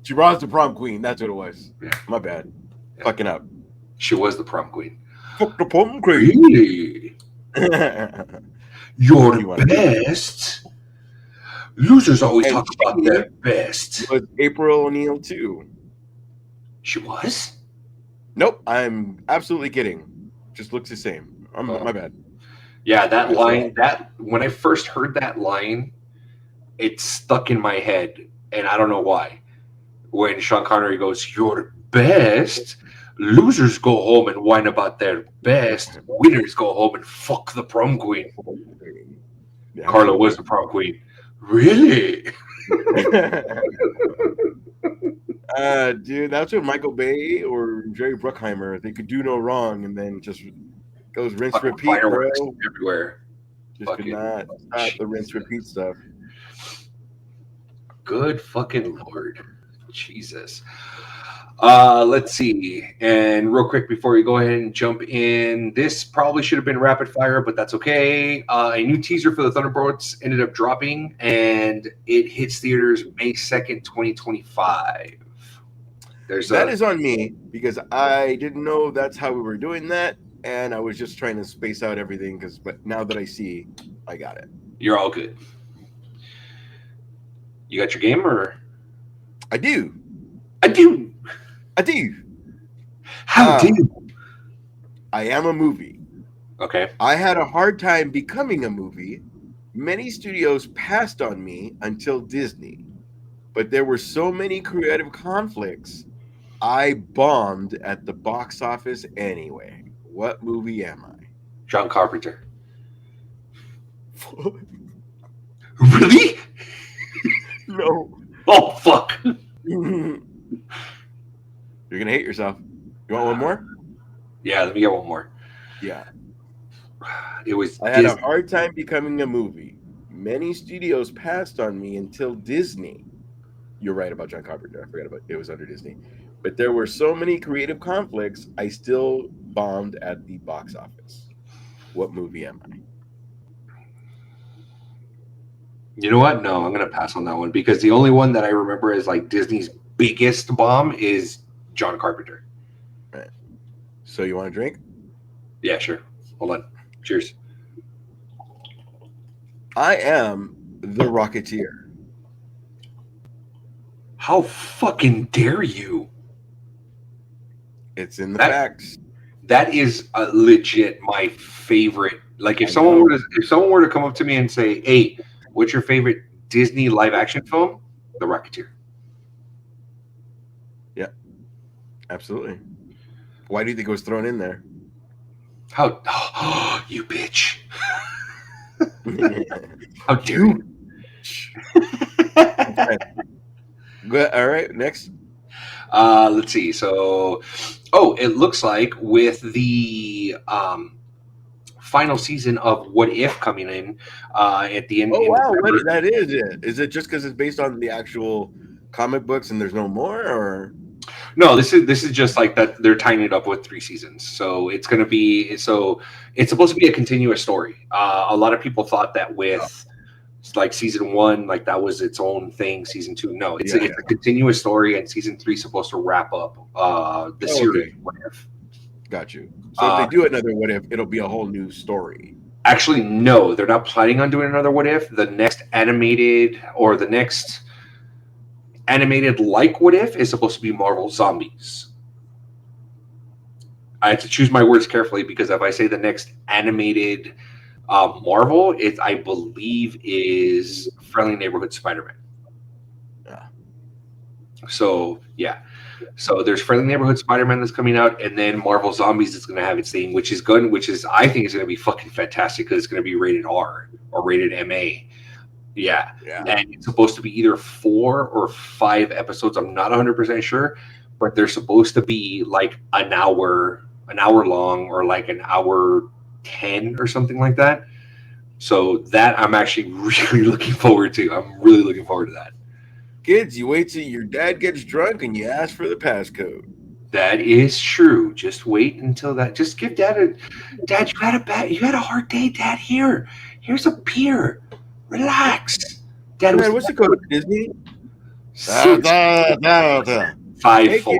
She was the prom queen. That's what it was. Yeah. My bad. Yeah. Fucking up. She was the prom queen. Fuck the prom queen. Really? You're You the best. Losers always And talk about she their best. was April O'Neil too. She was? Nope, I'm absolutely kidding. Just looks the same. My bad. Yeah, that line, when I first heard that line, it stuck in my head, and I don't know why. When Sean Connery goes, "You're the best. Losers go home and whine about their best. Winners go home and fuck the prom queen." Yeah. Carla was the prom queen. Really? Dude, that's what Michael Bay or Jerry Bruckheimer, they could do no wrong, and then just goes rinse Fucking repeat, bro. fireworks everywhere. Just could Fucking not stop the rinse Jesus. repeat stuff. Good fucking Lord. Jesus. Let's see. And real quick before we go ahead and jump in, this probably should have been rapid fire, but that's okay. A new teaser for the Thunderbolts ended up dropping, and it hits theaters May 2nd, 2025. That is on me because I didn't know that's how we were doing that, and I was just trying to space out everything. But now that I see, I got it. You're all good. You got your game, or? I do. I do. How do you? I am a movie. Okay. I had a hard time becoming a movie. Many studios passed on me until Disney, but there were so many creative conflicts. I bombed at the box office anyway. What movie am I? John Carpenter. Really? No. Oh, fuck. You're gonna hate yourself. You want one more? Yeah, let me get one more. Yeah. It was I had a Disney. hard time becoming a movie. Many studios passed on me until Disney. You're right about John Carpenter. I forgot about it was under Disney. But there were so many creative conflicts, I still bombed at the box office. What movie am I? You know what? No, I'm gonna pass on that one because the only one that I remember as like Disney's biggest bomb is John Carpenter. Right. So you want a drink? Yeah, sure. Hold on. Cheers. I am the Rocketeer. How fucking dare you? It's in the That facts. that is legit my favorite. Like if I someone know. were to come up to me and say, "Hey, what's your favorite Disney live action film?" The Rocketeer. Yeah, absolutely. Why do you think it was thrown in there? How you bitch. How dare you? Good. All right, next. Let's see. So, it looks like with the final season of What If coming in at the end. Oh in wow, December. that is it? Is it just because it's based on the actual comic books and there's no more, or? No, this is just like that. They're tying it up with 3 seasons, so it's going to be it's supposed to be a continuous story. A lot of people thought that with like season 1, like that was its own thing. Season 2, no, it's a continuous story, and season 3 is supposed to wrap up the series. Okay. What If? Got you. So if they do another What If, it'll be a whole new story. Actually, no, they're not planning on doing another What If. The next animated like What If is supposed to be Marvel Zombies. I have to choose my words carefully because if I say the next animated Marvel, it I believe is Friendly Neighborhood Spider-Man. Yeah. So yeah, so there's Friendly Neighborhood Spider-Man that's coming out, and then Marvel Zombies is going to have its thing, which is I think is going to be fucking fantastic because it's going to be rated R or rated MA. Yeah, and it's supposed to be either 4 or 5 episodes. I'm not 100% sure, but they're supposed to be like an hour long, or like an hour 10 or something like that. So that I'm actually really looking forward to. I'm really looking forward to that. Kids, you wait till your dad gets drunk and you ask for the passcode. That is true. Just wait until that. Just give Dad Dad, you had a hard day, Dad. Here's a beer. Relax. Dad, Man, what's the code, Disney? 5-4.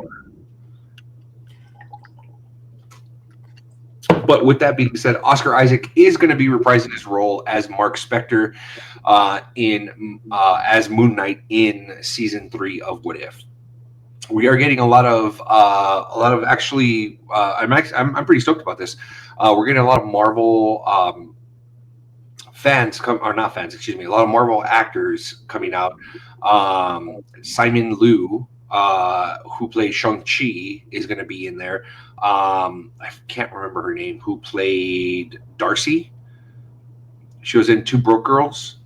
But with that being said, Oscar Isaac is going to be reprising his role as Mark Spector as Moon Knight in season 3 of What If. We are getting a lot of actually. I'm pretty stoked about this. We're getting a lot of Marvel a lot of Marvel actors coming out. Simon Liu, who plays Shang-Chi, is going to be in there. I can't remember her name, who played Darcy. She was in Two Broke Girls.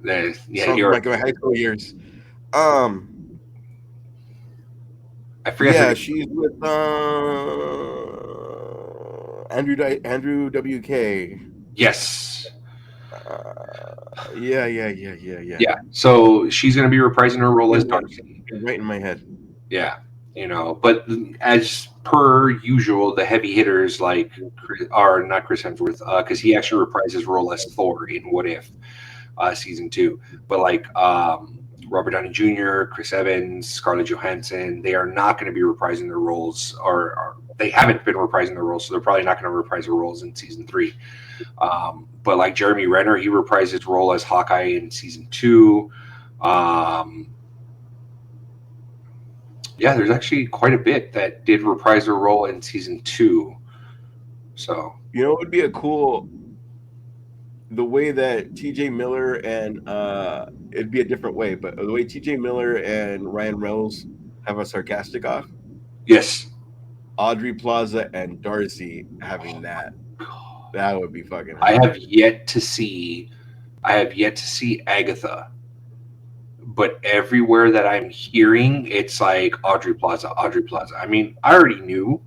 You're like my high school years. I forget. Yeah, she's with Andrew WK. Yes. Yeah. Yeah. So she's going to be reprising her role as Darcy. Right in my head. Yeah. But as per usual, the heavy hitters are not Chris Hemsworth, because he actually reprised his role as Thor in What If season 2. But Robert Downey Jr., Chris Evans, Scarlett Johansson, they are not going to be reprising their roles, or they haven't been reprising their roles, so they're probably not going to reprise their roles in season 3. But Jeremy Renner, he reprised his role as Hawkeye in season 2. Yeah, there's actually quite a bit that did reprise their role in season 2. So it would be the way that TJ Miller and it'd be a different way, but the way TJ Miller and Ryan Reynolds have a sarcastic off. Yes. Audrey Plaza and Darcy having that would be fucking hot. I have yet to see Agatha, but everywhere that I'm hearing, it's like Audrey Plaza, Audrey Plaza. I mean, I already knew.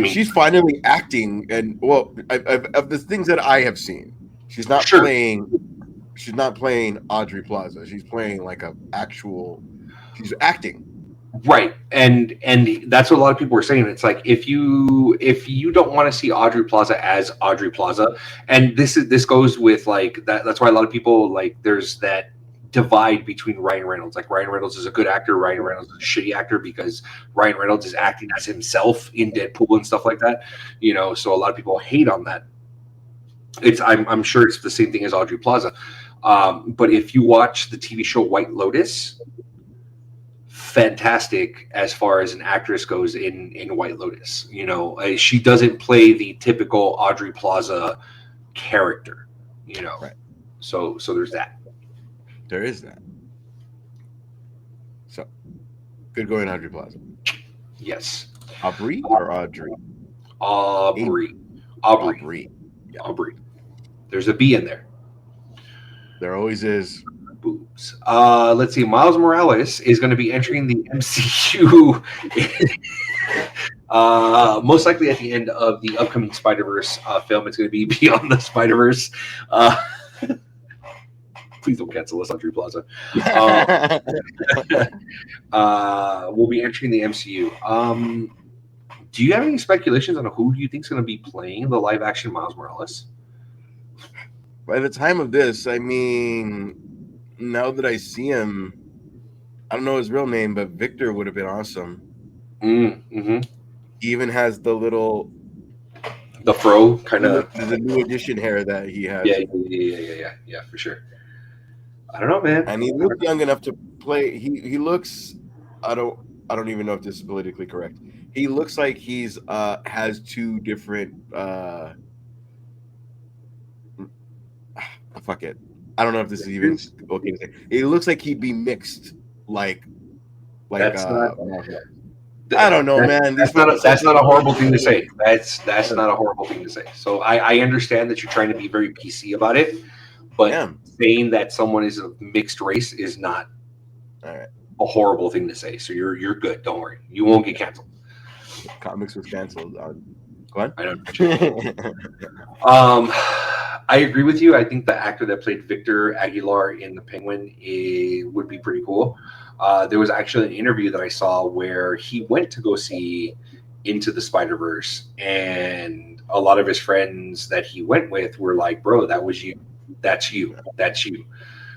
She's finally acting, and of the things that I have seen, she's not Sure. playing. She's not playing Audrey Plaza. She's playing like she's acting. Right, and that's what a lot of people were saying. It's like if you don't want to see Audrey Plaza as Audrey Plaza, and this goes with like that. That's why a lot of people like there's that divide between Ryan Reynolds. Like Ryan Reynolds is a good actor, Ryan Reynolds is a shitty actor because Ryan Reynolds is acting as himself in Deadpool and stuff like that. You know, so a lot of people hate on that. I'm sure it's the same thing as Audrey Plaza, but if you watch the TV show White Lotus. Fantastic as far as an actress goes in White Lotus. You know, she doesn't play the typical Audrey Plaza character. You know, right. So there's that. There is that. So good going, Audrey Plaza. Yes. Aubrey or Audrey? Aubrey. Yeah. Aubrey. There's a B in there. There always is. Boobs. Let's see. Miles Morales is going to be entering the MCU most likely at the end of the upcoming Spider-Verse film. It's going to be Beyond the Spider-Verse. Please don't cancel us, Audrey Plaza. We'll be entering the MCU. Do you have any speculations on who do you think is going to be playing the live-action Miles Morales? By the time of this, I mean, now that I see him, I don't know his real name, but Victor would have been awesome. Mm-hmm. He even has the fro kind of the new edition hair that he has. Yeah, for sure. I don't know, man. And he looks young enough to play. He looks. I don't even know if this is politically correct. He looks like he's has two different. Fuck it. I don't know if this is even okay to say. It looks like he'd be mixed, like. That's not, I don't know, man. That's not a horrible thing to say. That's not a horrible thing to say. So I understand that you're trying to be very PC about it, but saying that someone is a mixed race is not a horrible thing to say. So you're good. Don't worry. You won't get canceled. Comix was canceled. Go on. I don't. I agree with you. I think the actor that played Victor Aguilar in The Penguin would be pretty cool. There was actually an interview that I saw where he went to go see Into the Spider-Verse, and a lot of his friends that he went with were like, bro, that was you. That's you. That's you.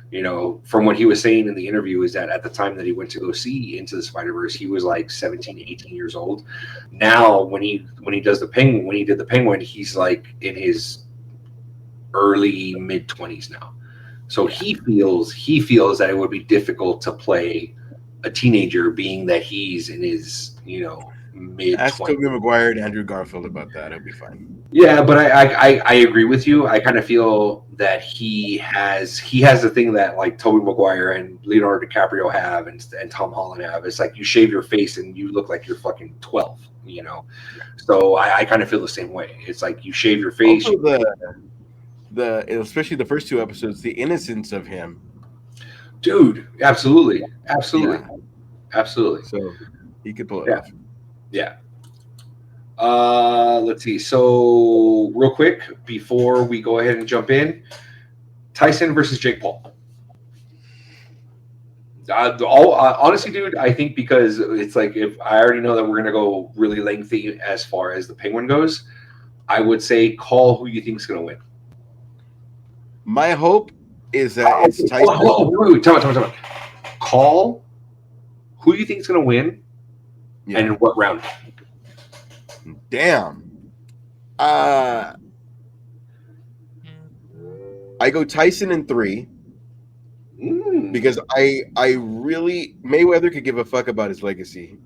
You know, from what he was saying in the interview is that at the time that he went to go see Into the Spider-Verse, he was like 17, 18 years old. Now, when he does the Penguin, when he did the Penguin, he's like in his early mid-20s now. So he feels that it would be difficult to play a teenager, being that he's in his, mid-20s. Ask Tobey Maguire and Andrew Garfield about that. It'll be fine. Yeah, but I agree with you. I kind of feel that he has the thing that like Tobey Maguire and Leonardo DiCaprio have and Tom Holland have. It's like you shave your face and you look like you're fucking 12, So I kind of feel the same way. It's like you shave your face. Also especially the first two episodes, the innocence of him. Dude, absolutely. Yeah. Absolutely. So he could pull it off. Yeah. Let's see. So real quick, before we go ahead and jump in, Tyson versus Jake Paul. Honestly, dude, I think because it's like if I already know that we're gonna go really lengthy as far as the Penguin goes, I would say call who you think is gonna win. My hope is that it's Tyson. Wait, tell me. Call who you think is gonna win, and in what round. Damn. I go Tyson in 3 because I really Mayweather could give a fuck about his legacy.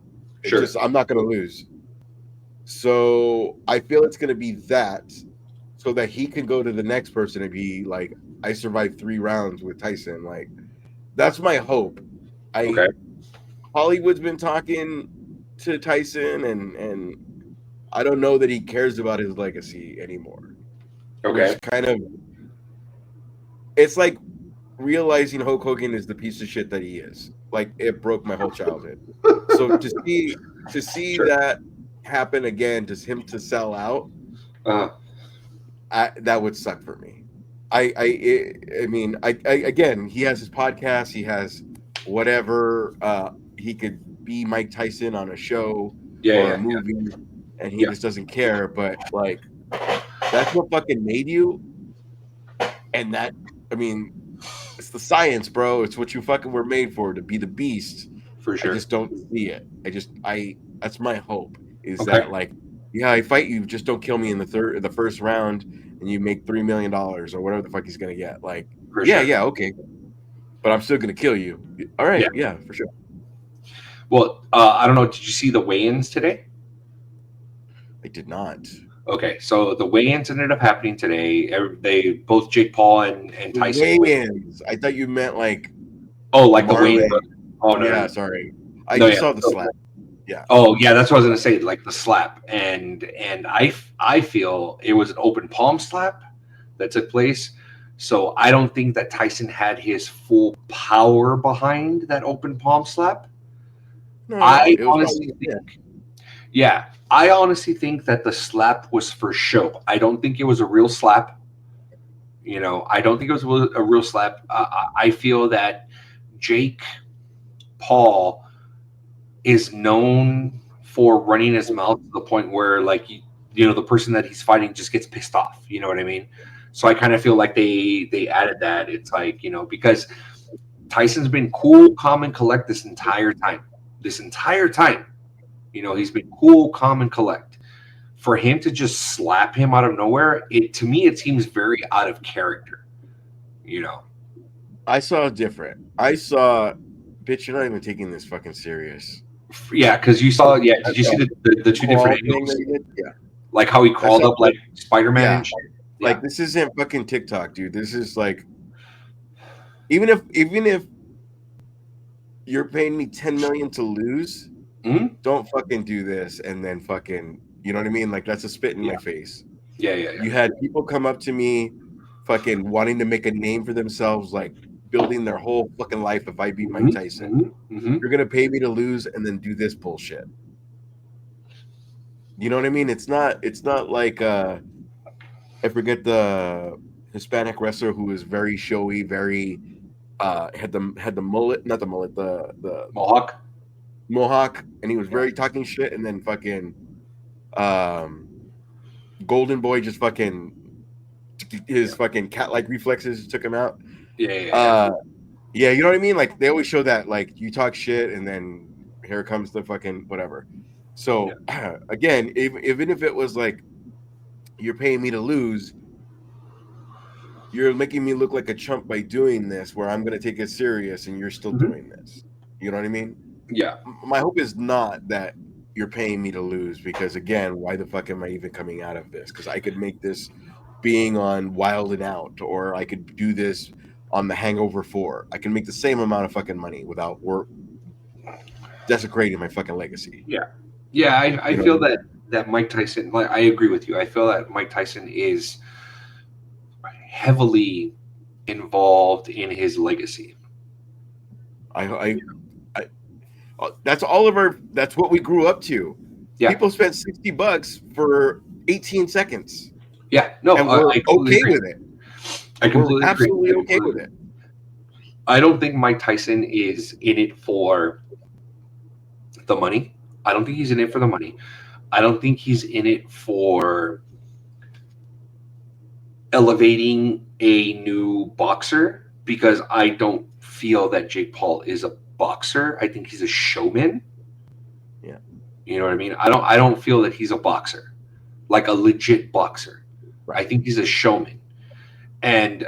Sure. I'm not gonna lose. So I feel it's gonna be that, so that he can go to the next person and be like, I survived 3 rounds with Tyson. Like, that's my hope. Okay. Hollywood's been talking to Tyson, and I don't know that he cares about his legacy anymore. Okay. It's like realizing Hulk Hogan is the piece of shit that he is. Like it broke my whole childhood. So to see Sure. that happen again, just him to sell out, Uh, that would suck for me. I mean, again, he has his podcast, he has whatever. He could be Mike Tyson on a show yeah, or a yeah, yeah, movie, and he yeah, just doesn't care. But like, that's what fucking made you. And that, I mean, it's the science, bro. It's what you fucking were made for, to be the beast. for I sure. just don't see it. I that's my hope, is Okay. that like, yeah, I fight you, just don't kill me in the first round, and you make $3 million or whatever the fuck he's gonna get. Like, For yeah, sure. yeah, okay, but I'm still gonna kill you. All Yeah. right, yeah, for sure. Well, I don't know. Did you see the weigh-ins today? I did not. Okay, so the weigh-ins ended up happening today. They both Jake Paul and The Tyson weighed. weigh-ins. I thought you meant like Oh, like the Marley. weigh-in. Oh no, no, Yeah, no, sorry. I no, just yeah. saw the So, slap. Yeah. oh yeah, that's what I was gonna say. Like the slap, and I feel it was an open palm slap that took place. So I don't think that Tyson had his full power behind that open palm slap. No, I it was honestly probably, yeah. think, yeah, I honestly think that the slap was for show. I don't think it was a real slap. I don't think it was a real slap. I feel that Jake Paul is known for running his mouth to the point where, like, the person that he's fighting just gets pissed off. You know what I mean? So I kind of feel like they added that. It's like, because Tyson's been cool, calm, and collect this entire time. This entire time, he's been cool, calm, and collect. For him to just slap him out of nowhere, to me it seems very out of character. You know. I saw different. I saw, bitch, you're not even taking this fucking serious. Yeah, because you saw. Yeah, did That's you see the two different thing angles? that you did? Yeah. Like how he I crawled saw, up like Spider-Man yeah. and shit. Yeah. Like, this isn't fucking TikTok, dude. This is like, even if you're paying me 10 million to lose, Mhm. don't fucking do this. And then fucking, you know what I mean? Like, that's a spit in my face. Yeah. You had people come up to me, fucking wanting to make a name for themselves, like building their whole fucking life if I beat Mike Tyson. You're gonna pay me to lose and then do this bullshit. You know what I mean? It's not like I forget the Hispanic wrestler who was very showy, very had the mullet, not the mullet, the Mohawk. mohawk, and he was very talking shit, and then fucking Golden Boy just fucking his fucking cat-like reflexes took him out. Yeah. Yeah, you know what I mean? Like, they always show that, like, you talk shit and then here comes the fucking whatever. So again, even if it was like you're paying me to lose, you're making me look like a chump by doing this, where I'm going to take it serious and you're still doing this. You know what I mean? Yeah. My hope is not that you're paying me to lose, because again, why the fuck am I even coming out of this? Because I could make this being on Wild and Out, or I could do this on The Hangover 4. I can make the same amount of fucking money without desecrating my fucking legacy. Yeah. I feel that Mike Tyson. Like, I agree with you. I feel that Mike Tyson is heavily involved in his legacy. That's all of our. That's what we grew up to. Yeah. People spent $60 for 18 seconds, Yeah. No, and we're I completely okay agree. with it. I completely We're agree. absolutely okay with it. I don't think Mike Tyson is in it for the money. I don't think he's in it for the money. I don't think he's in it for elevating a new boxer, because I don't feel that Jake Paul is a boxer. I think he's a showman. Yeah. You know what I mean? I don't feel that he's a boxer, like a legit boxer. I think he's a showman. And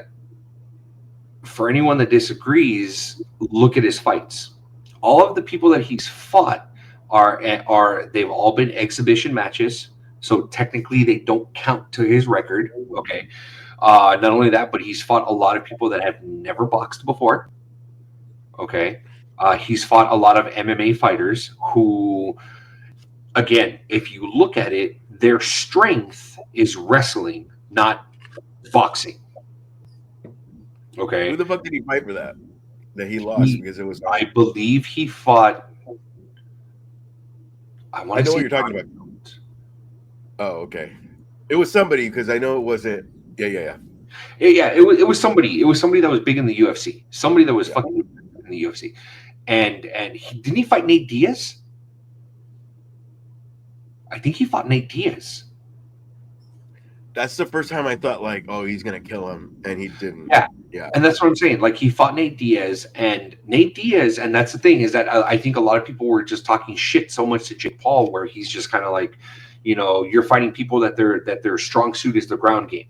for anyone that disagrees, look at his fights. All of the people that he's fought are they've all been exhibition matches, so technically they don't count to his record. Okay. Not only that, but he's fought a lot of people that have never boxed before. Okay. He's fought a lot of MMA fighters who, again, if you look at it, their strength is wrestling, not boxing. Okay. Who the fuck did he fight for that? That he lost He, because it was. I believe he fought. I I want to know say what you're talking about. Oh, okay. It was somebody because I know it wasn't. Yeah. Yeah, it was somebody. It was somebody that was big in the UFC. Somebody that was Yeah. fucking in the UFC. And didn't he fight Nate Diaz? I think he fought Nate Diaz. That's the first time I thought like, oh, he's gonna kill him, and he didn't. Yeah. Yeah. And that's what I'm saying. Like he fought Nate Diaz, and that's the thing is that I think a lot of people were just talking shit so much to Jake Paul, where he's just kind of like, you're fighting people that their strong suit is the ground game,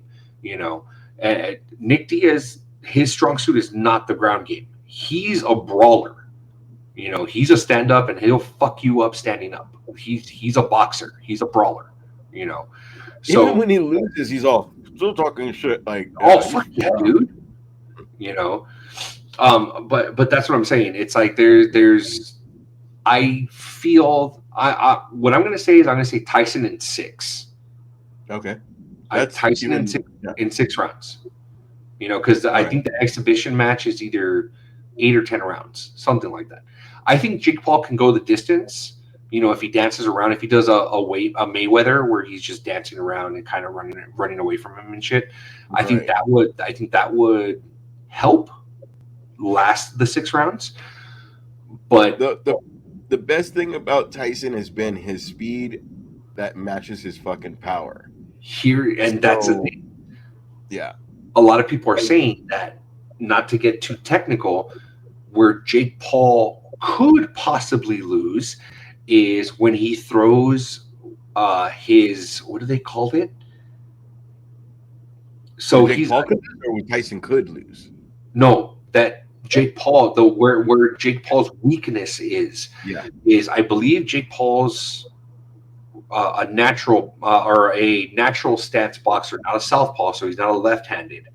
And Nick Diaz, his strong suit is not the ground game. He's a brawler. He's a stand up, and he'll fuck you up standing up. He's a boxer. He's a brawler. So even when he loses, he's all still talking shit. Like, fuck yeah, dude. But that's what I'm saying. It's like there's I feel what I'm gonna say is I'm gonna say Tyson in 6. Okay. Tyson in 6 rounds. Because I think the exhibition match is either 8 or 10 rounds, something like that. I think Jake Paul can go the distance. If he dances around, if he does a Mayweather where he's just dancing around and kind of running away from him and shit, I think that would help last the 6 rounds. But the best thing about Tyson has been his speed that matches his fucking power. That's the thing. Yeah. A lot of people are saying that, not to get too technical, where Jake Paul could possibly lose is when he throws his, what do they call it? So Jake Paul could lose, or Tyson could lose. No, that Jake Paul, where Jake Paul's weakness is I believe Jake Paul's a natural stance boxer, not a southpaw, so he's not a left-handed.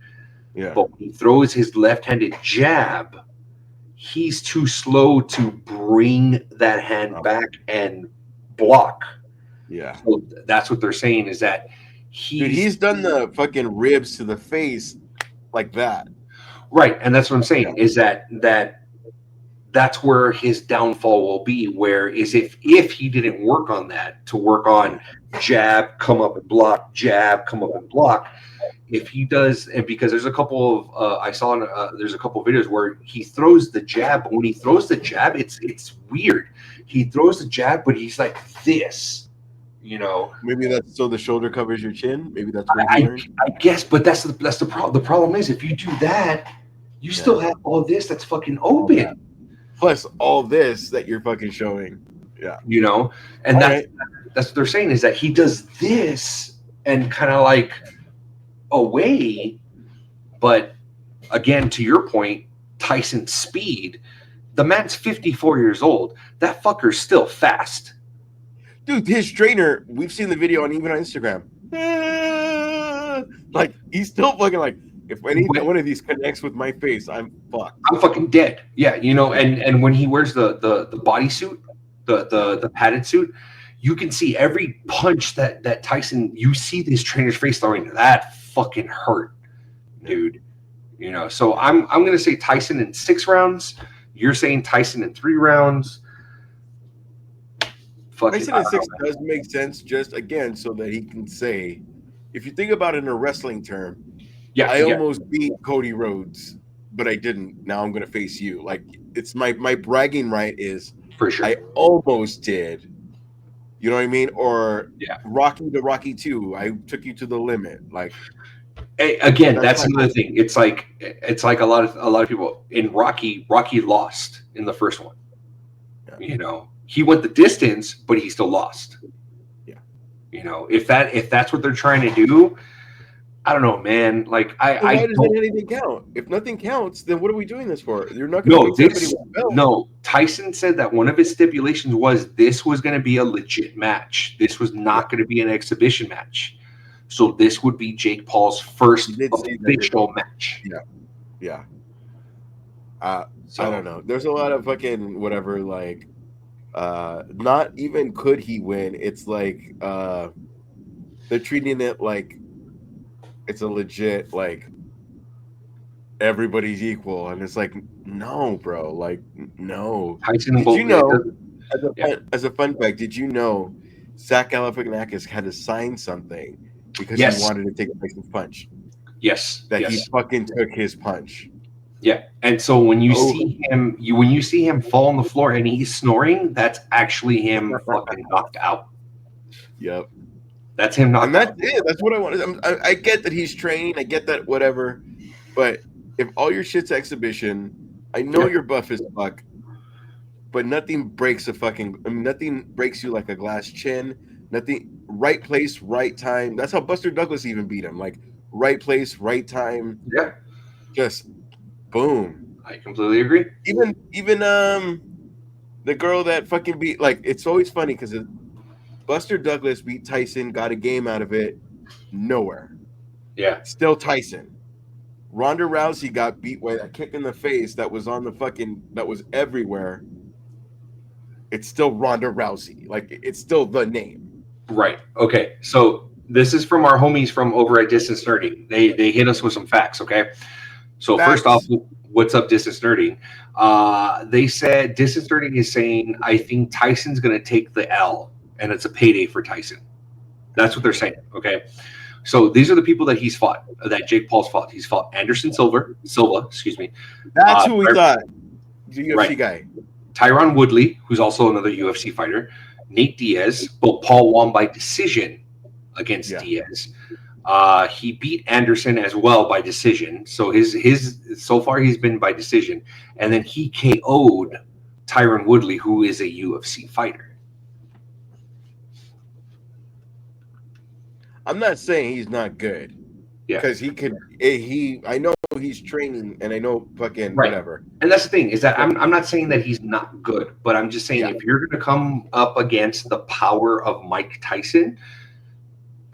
Yeah. But when he throws his left-handed jab, he's too slow to bring that hand back and block. Yeah. So that's what they're saying is that he's done the fucking ribs to the face like that. Right, and that's what I'm saying is that's where his downfall will be. Where is if he didn't work on that, to work on jab, come up and block, jab, come up and block. If he does, and because there's a couple of I saw there's a couple of videos where he throws the jab, but when he throws the jab, it's weird. He throws the jab, but he's like this, Maybe that's so the shoulder covers your chin. Maybe that's what I guess, but that's the problem. The problem is if you do that, you still have all this that's fucking open. Plus all this that you're fucking showing. Yeah. And that's what they're saying is that he does this and kind of like away. But again, to your point, Tyson's speed, the man's 54 years old. That fucker's still fast. Dude, his trainer, we've seen the video on Instagram. Like, he's still fucking like, if any one of these connects with my face, I'm fucked. I'm fucking dead. Yeah, and when he wears the bodysuit, the padded suit, you can see every punch that Tyson, you see this trainer's face throwing. That fucking hurt, dude. So I'm gonna say Tyson in 6 rounds. You're saying Tyson in 3 rounds. Tyson in 6 does make sense, just again, so that he can say, if you think about it in a wrestling term, I almost beat Cody Rhodes, but I didn't. Now I'm gonna face you. Like, it's my bragging right is for sure. I almost did. You know what I mean? Or Rocky to Rocky 2, I took you to the limit. Like, again, that's another thing. It's like a lot of people in Rocky lost in the first one. Yeah. He went the distance, but he still lost. Yeah. If that's what they're trying to do, I don't know, man. Like why doesn't anything count? If nothing counts, then what are we doing this for? You're not going to beat somebody with a belt. No, Tyson said that one of his stipulations was this was going to be a legit match. This was not going to be an exhibition match. So this would be Jake Paul's first official match. Yeah. I don't know. There's a lot of fucking whatever, like, not even could he win. It's like they're treating it like it's a legit, like, everybody's equal, and it's like, no, bro, like, no. Tyson Did you will. know, Yeah. as a fun fact, did you know Zach Galifianakis had to sign something because he Yes. wanted to take Tyson's punch? Yes. That he Yes. fucking took his punch. Yeah. And so when you Oh. see him, when you see him fall on the floor and he's snoring, that's actually him fucking knocked out. Yep. That's him knocked And that's out. it. That's what I wanted. I get that he's training. I get that, whatever. But if all your shit's exhibition, I know Yeah. you're buff as fuck, but nothing breaks nothing breaks you like a glass chin. Nothing, right place, right time. That's how Buster Douglas even beat him. Like, right place, right time. Yeah. Just boom. I completely agree. Even the girl that fucking beat, like, it's always funny because Buster Douglas beat Tyson, got a game out of it, nowhere. Yeah. Still Tyson. Ronda Rousey got beat by that kick in the face that was that was everywhere. It's still Ronda Rousey. Like, it's still the name. Right. Okay. So this is from our homies from over at Distance Nerding. They hit us with some facts. Okay. So Facts. first off, what's up, Distance Nerding? They said Distance Nerding is saying, I think Tyson's going to take the L, and it's a payday for Tyson. That's what they're saying. Okay. So these are the people that he's fought, that Jake Paul's fought. He's fought Anderson Silva, excuse me. That's who we thought. The UFC Right. guy. Tyron Woodley, who's also another UFC fighter. Nate Diaz, but Paul won by decision against Diaz. He beat Anderson as well by decision. So his so far he's been by decision, and then he KO'd Tyron Woodley, who is a UFC fighter. I'm not saying he's not good. Yeah, because he could. I know he's training, and I know fucking whatever. And that's the thing is that I'm not saying that he's not good, but I'm just saying if you're going to come up against the power of Mike Tyson,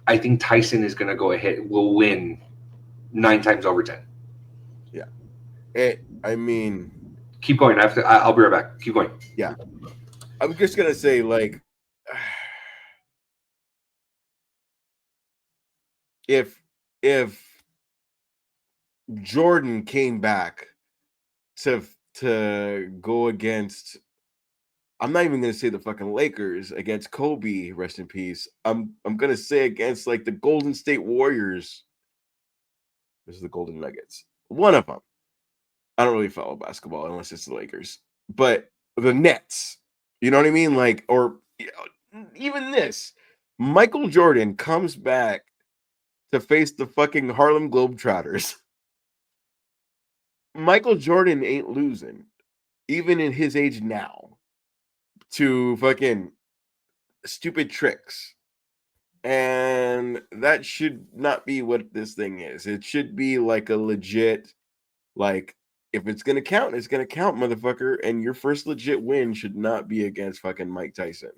I think Tyson is going to go ahead, will win 9 times over 10. Yeah. I mean, keep going. I'll be right back. Keep going. Yeah. I was just going to say, like, if Jordan came back to go against, I'm not even gonna say the fucking Lakers, against Kobe, rest in peace. I'm gonna say against like the Golden State Warriors. This is the Golden Nuggets. One of them. I don't really follow basketball unless it's the Lakers, but the Nets. You know what I mean? Like, or even this. Michael Jordan comes back to face the fucking Harlem Globetrotters. Michael Jordan ain't losing, even in his age now, to fucking stupid tricks. And that should not be what this thing is. It should be like a legit, like, if it's going to count, it's going to count, motherfucker. And your first legit win should not be against fucking Mike Tyson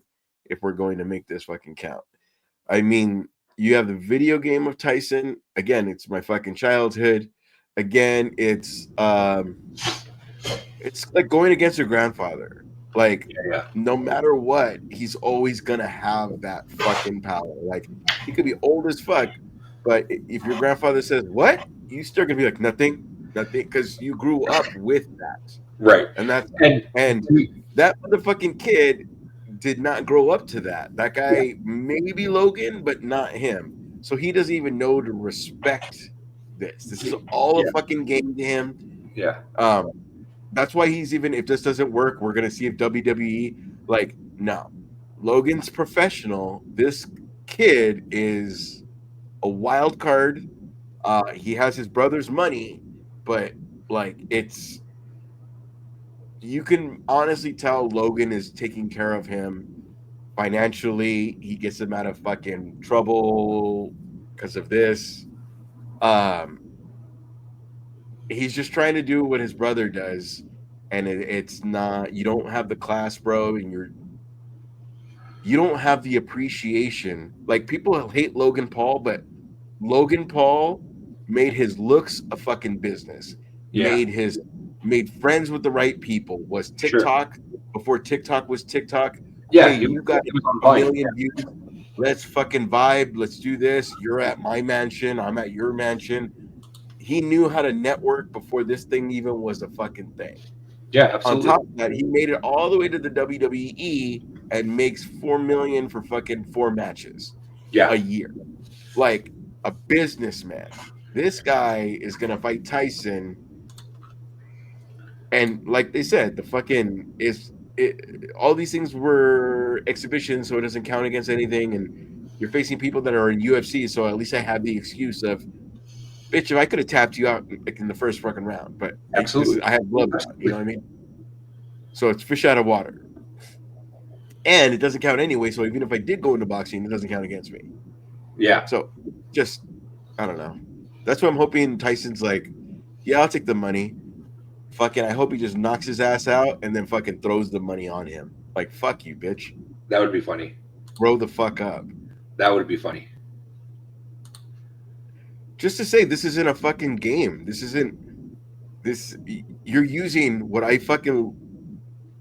if we're going to make this fucking count. I mean, you have the video game of Tyson. Again, it's my fucking childhood. Again, it's like going against your grandfather. Like, no matter what, he's always gonna have that fucking power. Like, he could be old as fuck, but if your grandfather says what, you still gonna be like nothing, because you grew up with that, right? And that motherfucking kid did not grow up to that. That guy, maybe Logan, but not him. So he doesn't even know to respect this. This is all a fucking game to him. Yeah. That's why he's even, if this doesn't work, we're gonna see if WWE, like, no. Logan's professional. This kid is a wild card. He has his brother's money, but like, you can honestly tell Logan is taking care of him financially. He gets him out of fucking trouble because of this. He's just trying to do what his brother does, and it's not. You don't have the class, bro, and you don't have the appreciation. Like, people hate Logan Paul, but Logan Paul made his looks a fucking business. Made friends with the right people. Was TikTok before TikTok was TikTok? Yeah, hey, you got a million views. Let's fucking vibe. Let's do this. You're at my mansion. I'm at your mansion. he knew how to network before this thing even was a fucking thing. Yeah, On absolutely. top of that, he made it all the way to the WWE and makes $4 million for fucking 4 matches Yeah, a year, like a businessman. This guy is gonna fight Tyson, and like they said, the fucking all these things were exhibitions, so it doesn't count against anything. And you're facing people that are in UFC, so at least I have the excuse of, bitch, if I could have tapped you out like in the first fucking round, but absolutely. I have blood, you know what I mean? So it's fish out of water. And it doesn't count anyway, so even if I did go into boxing, it doesn't count against me. Yeah, So just, I don't know. That's what I'm hoping. Tyson's like, yeah, I'll take the money. Fucking, I hope he just knocks his ass out and then fucking throws the money on him. Like, fuck you, bitch. that would be funny. Grow the fuck up. That would be funny. Just to say, this isn't a fucking game. This isn't, you're using what I fucking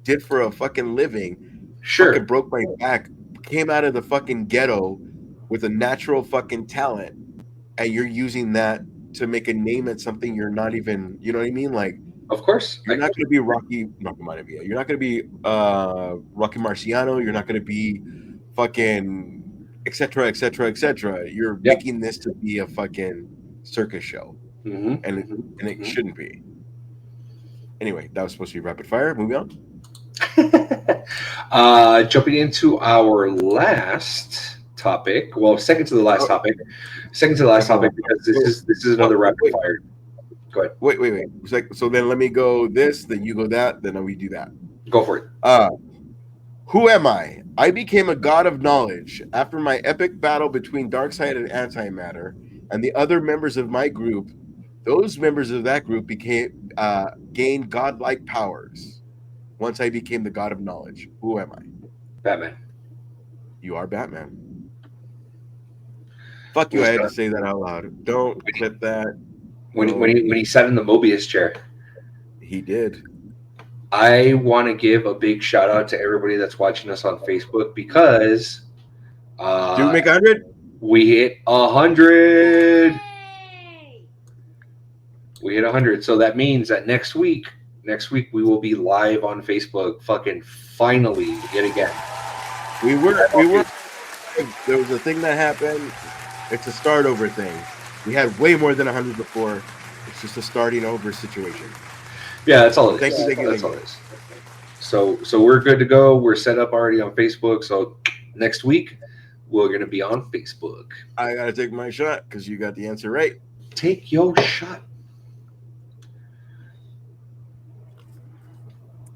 did for a fucking living. Sure. Fucking broke my back, came out of the fucking ghetto with a natural fucking talent, and you're using that to make a name at something you're not even, you know what I mean? Like, Of course. you're not going to be Rocky Maivia. You're not going to be Rocky Marciano. You're not going to be fucking etc. etc. etc. You're Yep. making this to be a fucking circus show, Mm-hmm. and it shouldn't be. Anyway, that was supposed to be rapid fire. Moving on. Jumping into our last topic. Well, second to the last topic. Second to the last topic because this is another rapid fire. Go ahead. Wait. So then let me go this, then you go that, then we do that. Go for it. Who am I? I became a god of knowledge after my epic battle between Darkseid and Antimatter and the other members of my group. Those members of that group gained godlike powers. Once I became the god of knowledge. Who am I? Batman. You are Batman. Fuck you, I had to say that out loud. Don't clip that. When he sat in the Mobius chair. He did. I want to give a big shout out to everybody that's watching us on Facebook because Did we make 100? We hit 100. We hit 100. So that means that next week we will be live on Facebook. Fucking finally, yet again. We were. There was a thing that happened. It's a start over thing. We had way more than 100 before. It's just a starting over situation. Yeah, that's all it is. Thank you. That's all it is. So we're good to go. We're set up already on Facebook. So next week we're gonna be on Facebook. I gotta take my shot because you got the answer right. Take your shot.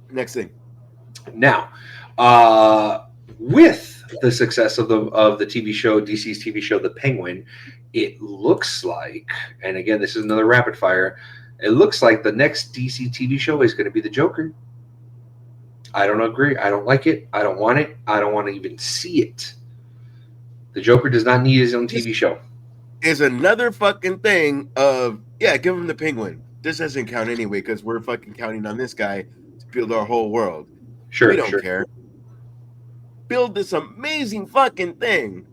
Next thing. Now, with the success of the TV show, DC's TV show, The Penguin, it looks like, and again, this is another rapid fire. It looks like the next DC TV show is going to be the Joker. I don't agree. I don't like it. I don't want it. I don't want to even see it. The Joker does not need his own TV show. Is another fucking thing of, yeah, give him the Penguin. This doesn't count anyway because we're fucking counting on this guy to build our whole world. Sure, we don't care. Build this amazing fucking thing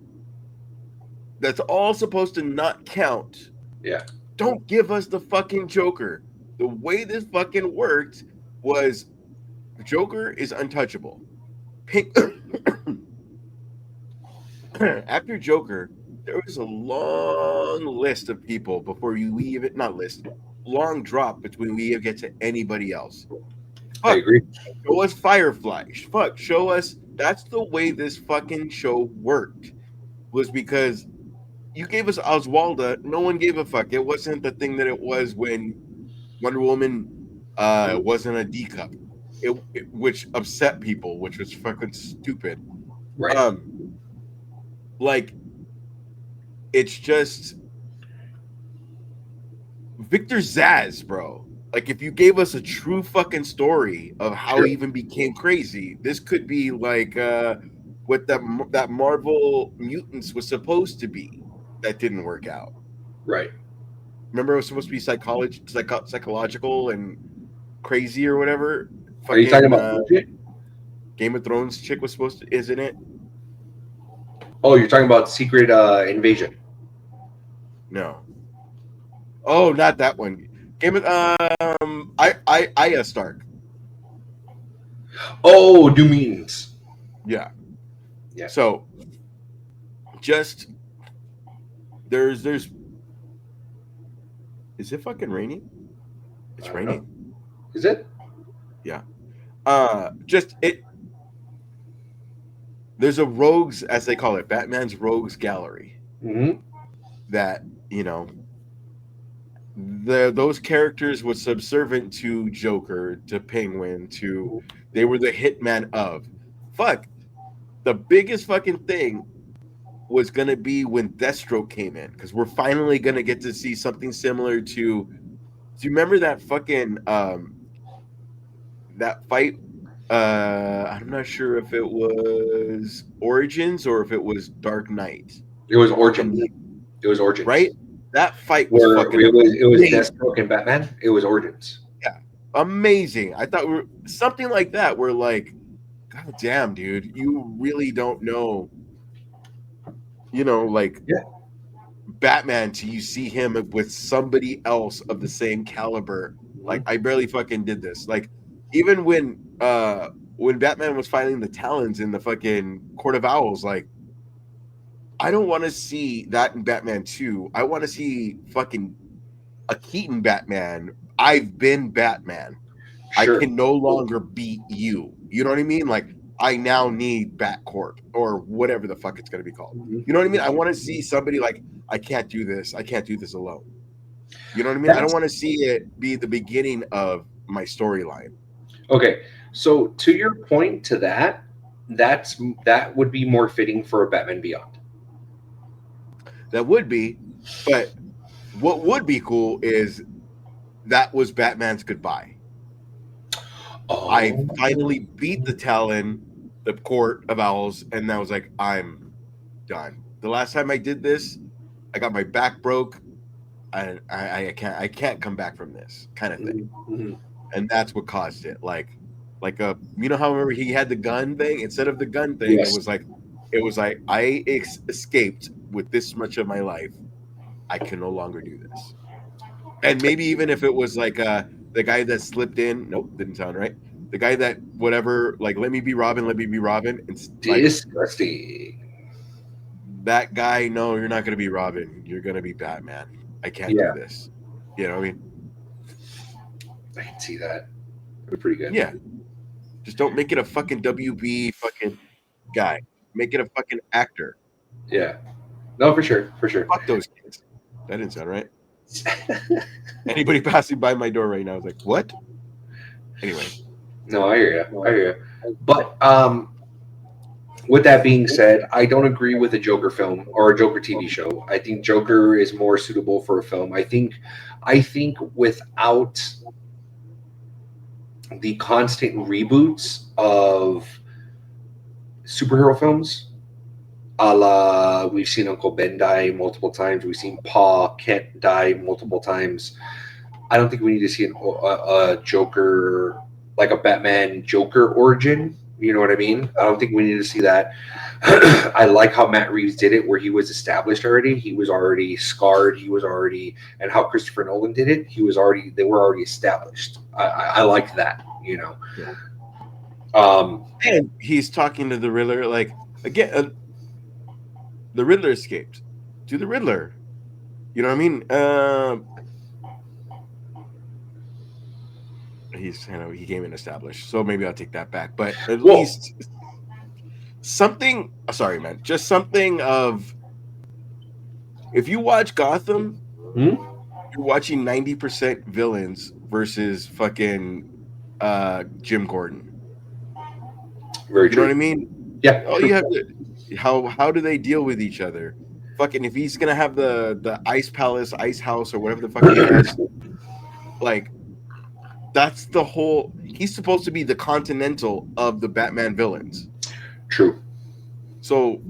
that's all supposed to not count. Yeah. Don't give us the fucking Joker. The way this fucking worked was Joker is untouchable. After Joker, there was a long list of people before we even, not list, long drop between we get to anybody else. I agree. Show us Firefly. Show us. That's the way this fucking show worked. Was because you gave us Oswalda. No one gave a fuck. It wasn't the thing that it was when Wonder Woman wasn't a D cup. Which upset people, which was fucking stupid. Right. Like, it's just Victor Zsasz, bro. Like, if you gave us a true fucking story of how he even became crazy, this could be like what that Marvel Mutants was supposed to be. That didn't work out. Right. Remember, it was supposed to be psychological and crazy or whatever. Are you talking about Game of Thrones chick was supposed to, isn't it? Oh, you're talking about Secret Invasion. No. Oh, not that one. Game of I Stark. Oh, New Mutants. Yeah. Yeah. So just there's is it fucking raining? It's I don't know. raining. Is it? Yeah. Just it. There's a rogues, as they call it, Batman's rogues gallery. Mm-hmm. That those characters were subservient to Joker, to Penguin, to they were the hitman of. Fuck. The biggest fucking thing was gonna be when Deathstroke came in, because we're finally gonna get to see something similar to. Do you remember that fucking that fight? I'm not sure if it was Origins or if it was Dark Knight. It was From Origins. It was Origins. Right? That fight was Where fucking it was amazing. Deathstroke and Batman. It was Origins. Yeah, amazing. I thought we were something like that. We're like, God damn, dude, you really don't know. Like Yeah. Batman till you see him with somebody else of the same caliber. Like I barely fucking did this. Like even when Batman was fighting the Talons in the fucking Court of Owls, like I don't want to see that in Batman 2. I want to see fucking a Keaton Batman. I've been Batman. Sure. I can no longer beat you. You know what I mean? Like I now need Batcorp or whatever the fuck it's going to be called. You know what I mean? I want to see somebody like, I can't do this. I can't do this alone. You know what I mean? I don't want to see it be the beginning of my storyline. Okay. So to your point to that would be more fitting for a Batman Beyond. That would be, but what would be cool is that was Batman's goodbye. Oh. I finally beat the Talon, the Court of Owls, and I was like, I'm done. The last time I did this, I got my back broke, and I can't come back from this kind of thing. Mm-hmm. And that's what caused it. Like you know how remember he had the gun thing? Instead of the gun thing, Yes. it was like I escaped with this much of my life. I can no longer do this. And maybe even if it was like the guy that slipped in, nope, didn't sound right. The guy that whatever, like let me be Robin. It's like, Disgusting. that guy, no, you're not gonna be Robin. You're gonna be Batman. I can't do this. You know what I mean? I can see that. It was pretty good. Yeah. Just don't make it a fucking WB fucking guy. Make it a fucking actor. Yeah. No, for sure. For sure. Fuck those kids. That didn't sound right. Anybody passing by my door right now is like, what? Anyway. No, I hear you. But with that being said, I don't agree with a Joker film or a Joker TV show. I think Joker is more suitable for a film. I think without the constant reboots of superhero films, a la we've seen Uncle Ben die multiple times, we've seen Pa Kent die multiple times. I don't think we need to see a Joker, like a Batman Joker origin. You know what I mean? I don't think we need to see that. I like how Matt Reeves did it, where he was established already. He was already scarred. And how Christopher Nolan did it. They were already established. I like that, Yeah. And he's talking to the Riddler, like, again, the Riddler escaped. To the Riddler. You know what I mean? He came in established, so maybe I'll take that back. But at least something. Sorry, man. Just something of. If you watch Gotham, you're watching 90% villains versus fucking Jim Gordon. Very true. You know what I mean? Yeah. All you have to. How do they deal with each other? Fucking if he's gonna have the Ice Palace, Ice House, or whatever the fuck he has, like. That's the whole. He's supposed to be the Continental of the Batman villains. True. So,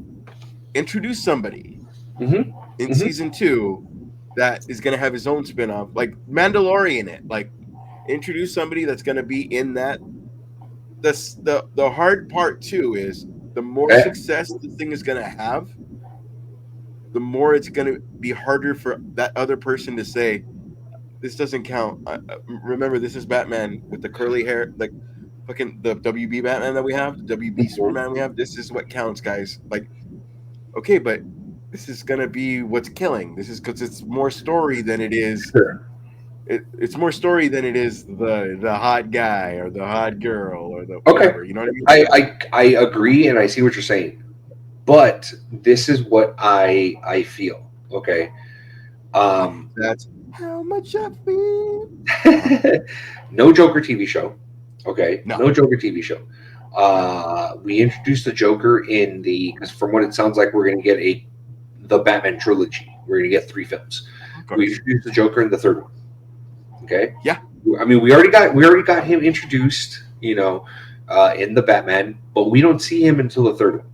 introduce somebody in season 2 that is going to have his own spinoff, like Mandalorian. Like, introduce somebody that's going to be in that. The hard part too is the more success the thing is going to have, the more it's going to be harder for that other person to say, this doesn't count. Remember, this is Batman with the curly hair, like fucking the WB Batman that we have, the WB Superman we have. This is what counts, guys. Like, okay, but this is gonna be what's killing. This is because it's more story than it is. Sure. It's more story than it is the hot guy or the hot girl or the Okay. whatever. You know what I mean? I agree, and I see what you're saying, but this is what I feel. Okay. That's how much I feel. No Joker TV show. Okay. No. No Joker TV show. We introduced the Joker in because from what it sounds like, we're going to get the Batman trilogy. We're going to get 3 films. We introduced the Joker in the 3rd one. Okay. Yeah. I mean, we already got him introduced, in the Batman, but we don't see him until the 3rd one.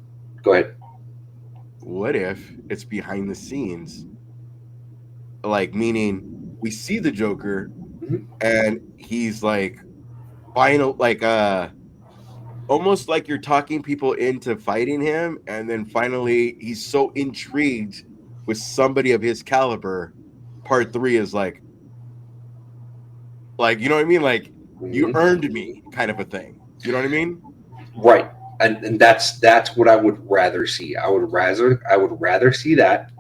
Go ahead. What if it's behind the scenes? Like, meaning we see the Joker and he's like almost like you're talking people into fighting him, and then finally he's so intrigued with somebody of his caliber. Part 3 is like you know what I mean? Like, you earned me, kind of a thing. You know what I mean? Right. And that's what I would rather see. I would rather see that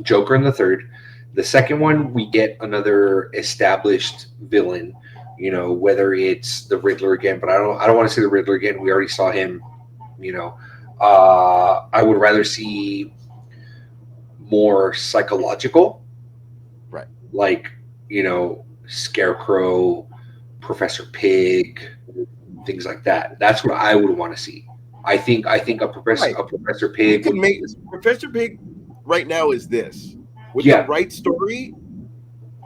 Joker in the 3rd. The 2nd one, we get another established villain, whether it's the Riddler again, but I don't want to see the Riddler again. We already saw him, I would rather see more psychological, right? Like, Scarecrow, Professor Pig, things like that. That's what I would want to see. I think a Professor Pig could make Professor Pig right now is this. With the right story,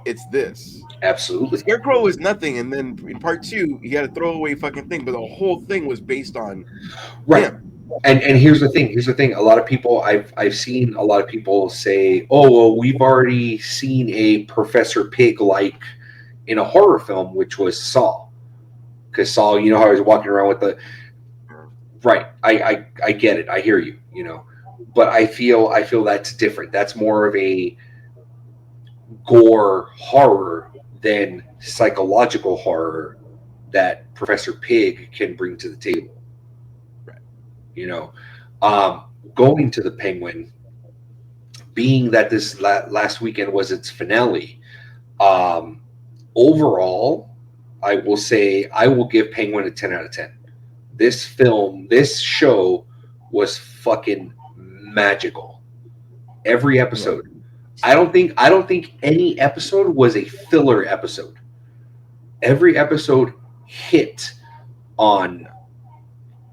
it's this. Absolutely. Scarecrow was nothing, and then in part 2, he had a throwaway fucking thing, but the whole thing was based on him. And here's the thing. A lot of people I've seen a lot of people say, "Oh, well, we've already seen a Professor Pig like in a horror film, which was Saw." Because Saw, how he was walking around with the right. I get it. I hear you. But I feel that's different. That's more of a gore horror than psychological horror that Professor Pig can bring to the table. Going to the Penguin, being that this last weekend was its finale, overall, I will say I will give Penguin a 10 out of 10. This show was fucking magical. Every episode. I don't think any episode was a filler episode. Every episode hit on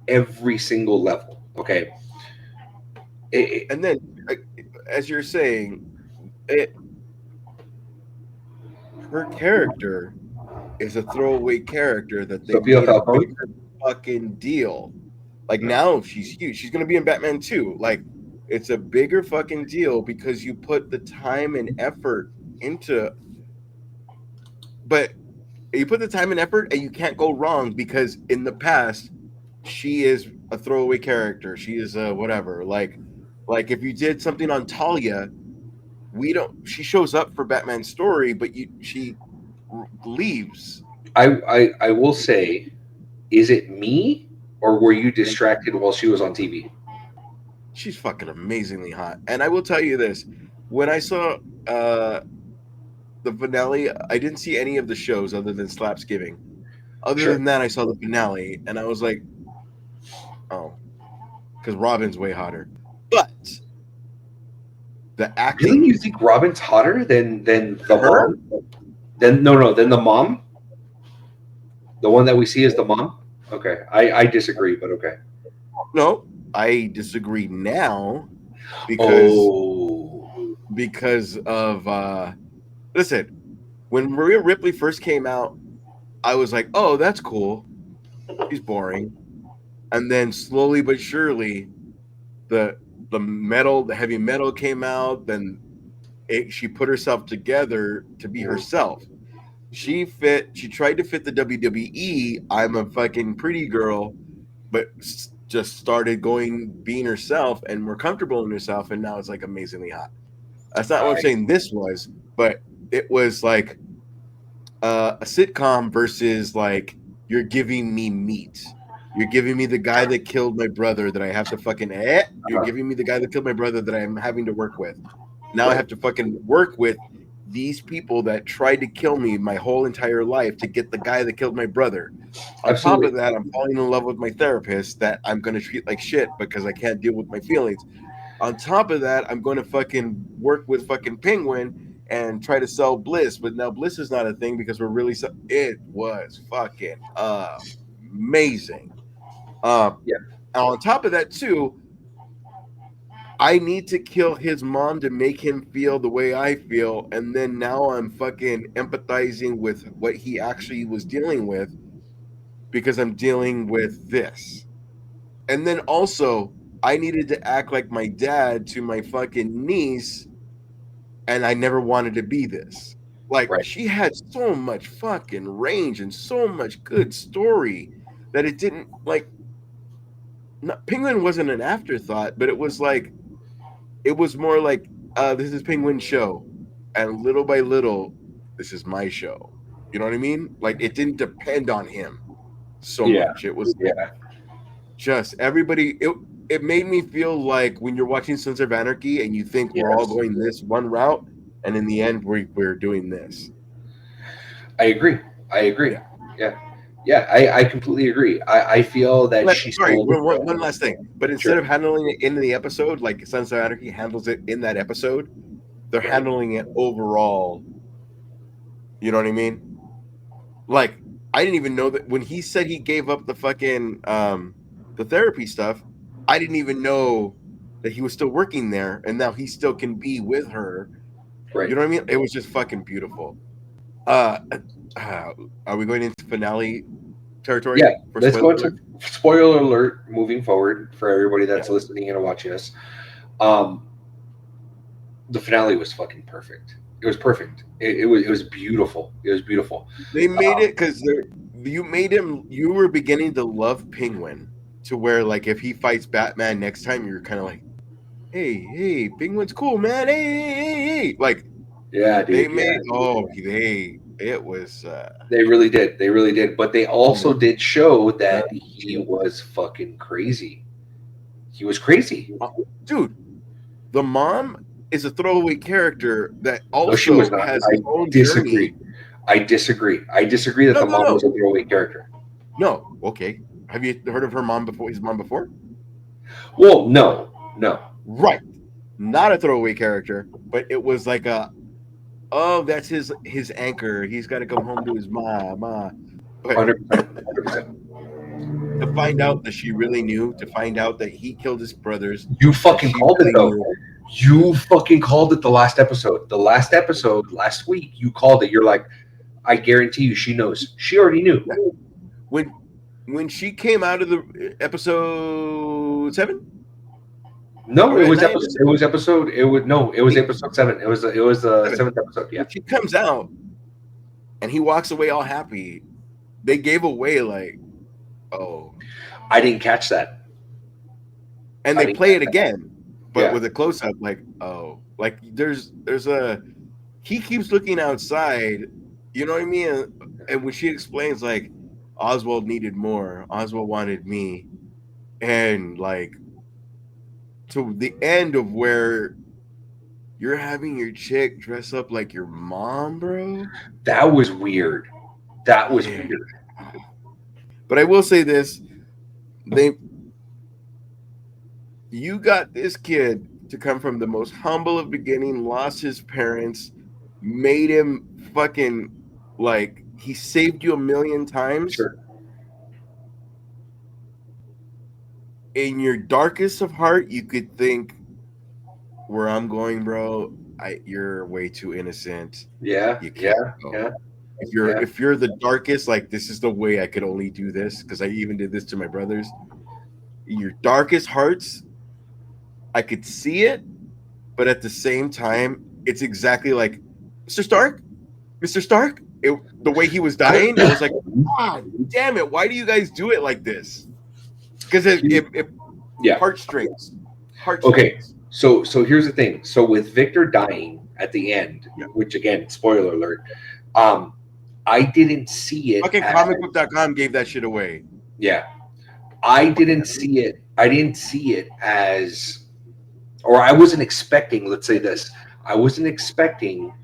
every single level. Okay. And then, as you're saying, her character is a throwaway character that they made a bigger fucking deal. Like, now she's huge. She's gonna be in Batman 2. Like, it's a bigger fucking deal because you put the time and effort into. But you put the time and effort, and you can't go wrong, because in the past, she is a throwaway character. She is a whatever. Like if you did something on Talia, she shows up for Batman's story, but she leaves. I will say, is it me, or were you distracted while she was on TV? She's fucking amazingly hot. And I will tell you this, when I saw the finale, I didn't see any of the shows other than Slapsgiving. Other than that, I saw the finale, and I was like, oh, because Robin's way hotter. But the acting. Really? You think Robin's hotter than the mom? Than the mom? The one that we see is the mom? Okay. I disagree, but okay. No, I disagree now because of listen, when Maria Ripley first came out, I was like, oh, that's cool. She's boring. And then slowly but surely the heavy metal came out, then she put herself together to be herself. She tried to fit the WWE, I'm a fucking pretty girl, but just started being herself and more comfortable in herself, and now it's like amazingly hot. That's not what I'm saying this was, but it was like a sitcom versus like you're giving me meat. You're giving me the guy that killed my brother that I have to fucking You're giving me the guy that killed my brother that I'm having to work with. Now I have to fucking work with these people that tried to kill me my whole entire life to get the guy that killed my brother. On top of that, I'm falling in love with my therapist that I'm going to treat like shit because I can't deal with my feelings. On top of that, I'm going to fucking work with fucking Penguin and try to sell Bliss, but now Bliss is not a thing because we're really it was fucking amazing. Yeah. On top of that too, I need to kill his mom to make him feel the way I feel, and then now I'm fucking empathizing with what he actually was dealing with because I'm dealing with this. And then also, I needed to act like my dad to my fucking niece, and I never wanted to be this. Like, Right. she had so much fucking range and so much good story that it didn't like. Penguin wasn't an afterthought, but it was like, it was more like, this is Penguin's show, and little by little, this is my show. You know what I mean? Like, it didn't depend on him so much. It was just everybody. It made me feel like when you're watching Sons of Anarchy and you think we're all going this one route, and in the end we're doing this. I agree. Yeah. I completely agree. I feel that One last thing. But instead of handling it in the episode, like Sons of Anarchy handles it in that episode, they're handling it overall. You know what I mean? Like, I didn't even know that when he said he gave up the fucking the therapy stuff, I didn't even know that he was still working there, and now he still can be with her. Right. You know what I mean? It was just fucking beautiful. Are we going into finale territory? Yeah, let's go into spoiler alert moving forward for everybody that's listening and watching us. The finale was fucking perfect. It was perfect. It was beautiful. It was beautiful. They made it because you were beginning to love Penguin to where, like, if he fights Batman next time, you're kind of like, hey, Penguin's cool, man. Hey. Like, yeah, dude. They made it was they really did. But they also did show that he was fucking crazy. He was crazy, dude. The mom is a throwaway character that also has his own journey. I disagree that the mom was a throwaway character. No, okay. Have you heard of her mom before? His mom before? Well, no. Right, not a throwaway character, but it was like that's his anchor. He's got to come home to his mom. 100%. To find out that she really knew, to find out that he killed his brothers. You fucking called it though. You fucking called it the last episode. The last episode last week, you called it. You're like, I guarantee you, she knows. She already knew. When she came out of the episode 7. No, it was episode 7. It was the 7th episode. Yeah. When she comes out and he walks away all happy, they gave away like, oh, I didn't catch that. And they play it again, but with a close up, like, oh, like there's he keeps looking outside, you know what I mean? And when she explains, like, Oswald needed more, Oswald wanted me, and like to the end of where you're having your chick dress up like your mom, bro. That was weird. Weird. But I will say this: you got this kid to come from the most humble of beginning, lost his parents, made him fucking like he saved you a million times. Sure. In your darkest of heart, you could think, where I'm going, bro, you're way too innocent. Yeah. You can't go. If you're the darkest, like, this is the way I could only do this, because I even did this to my brothers. In your darkest hearts, I could see it, but at the same time, it's exactly like Mr. Stark. The way he was dying, I was like, God damn it! Why do you guys do it like this? Because heartstrings. Okay, so here's the thing. So with Victor dying at the end, Yeah. which again, spoiler alert. I didn't see it. Fucking comicbook.com gave that shit away. Yeah, I didn't see it. I didn't see it as, or I wasn't expecting. Let's say this: I wasn't expecting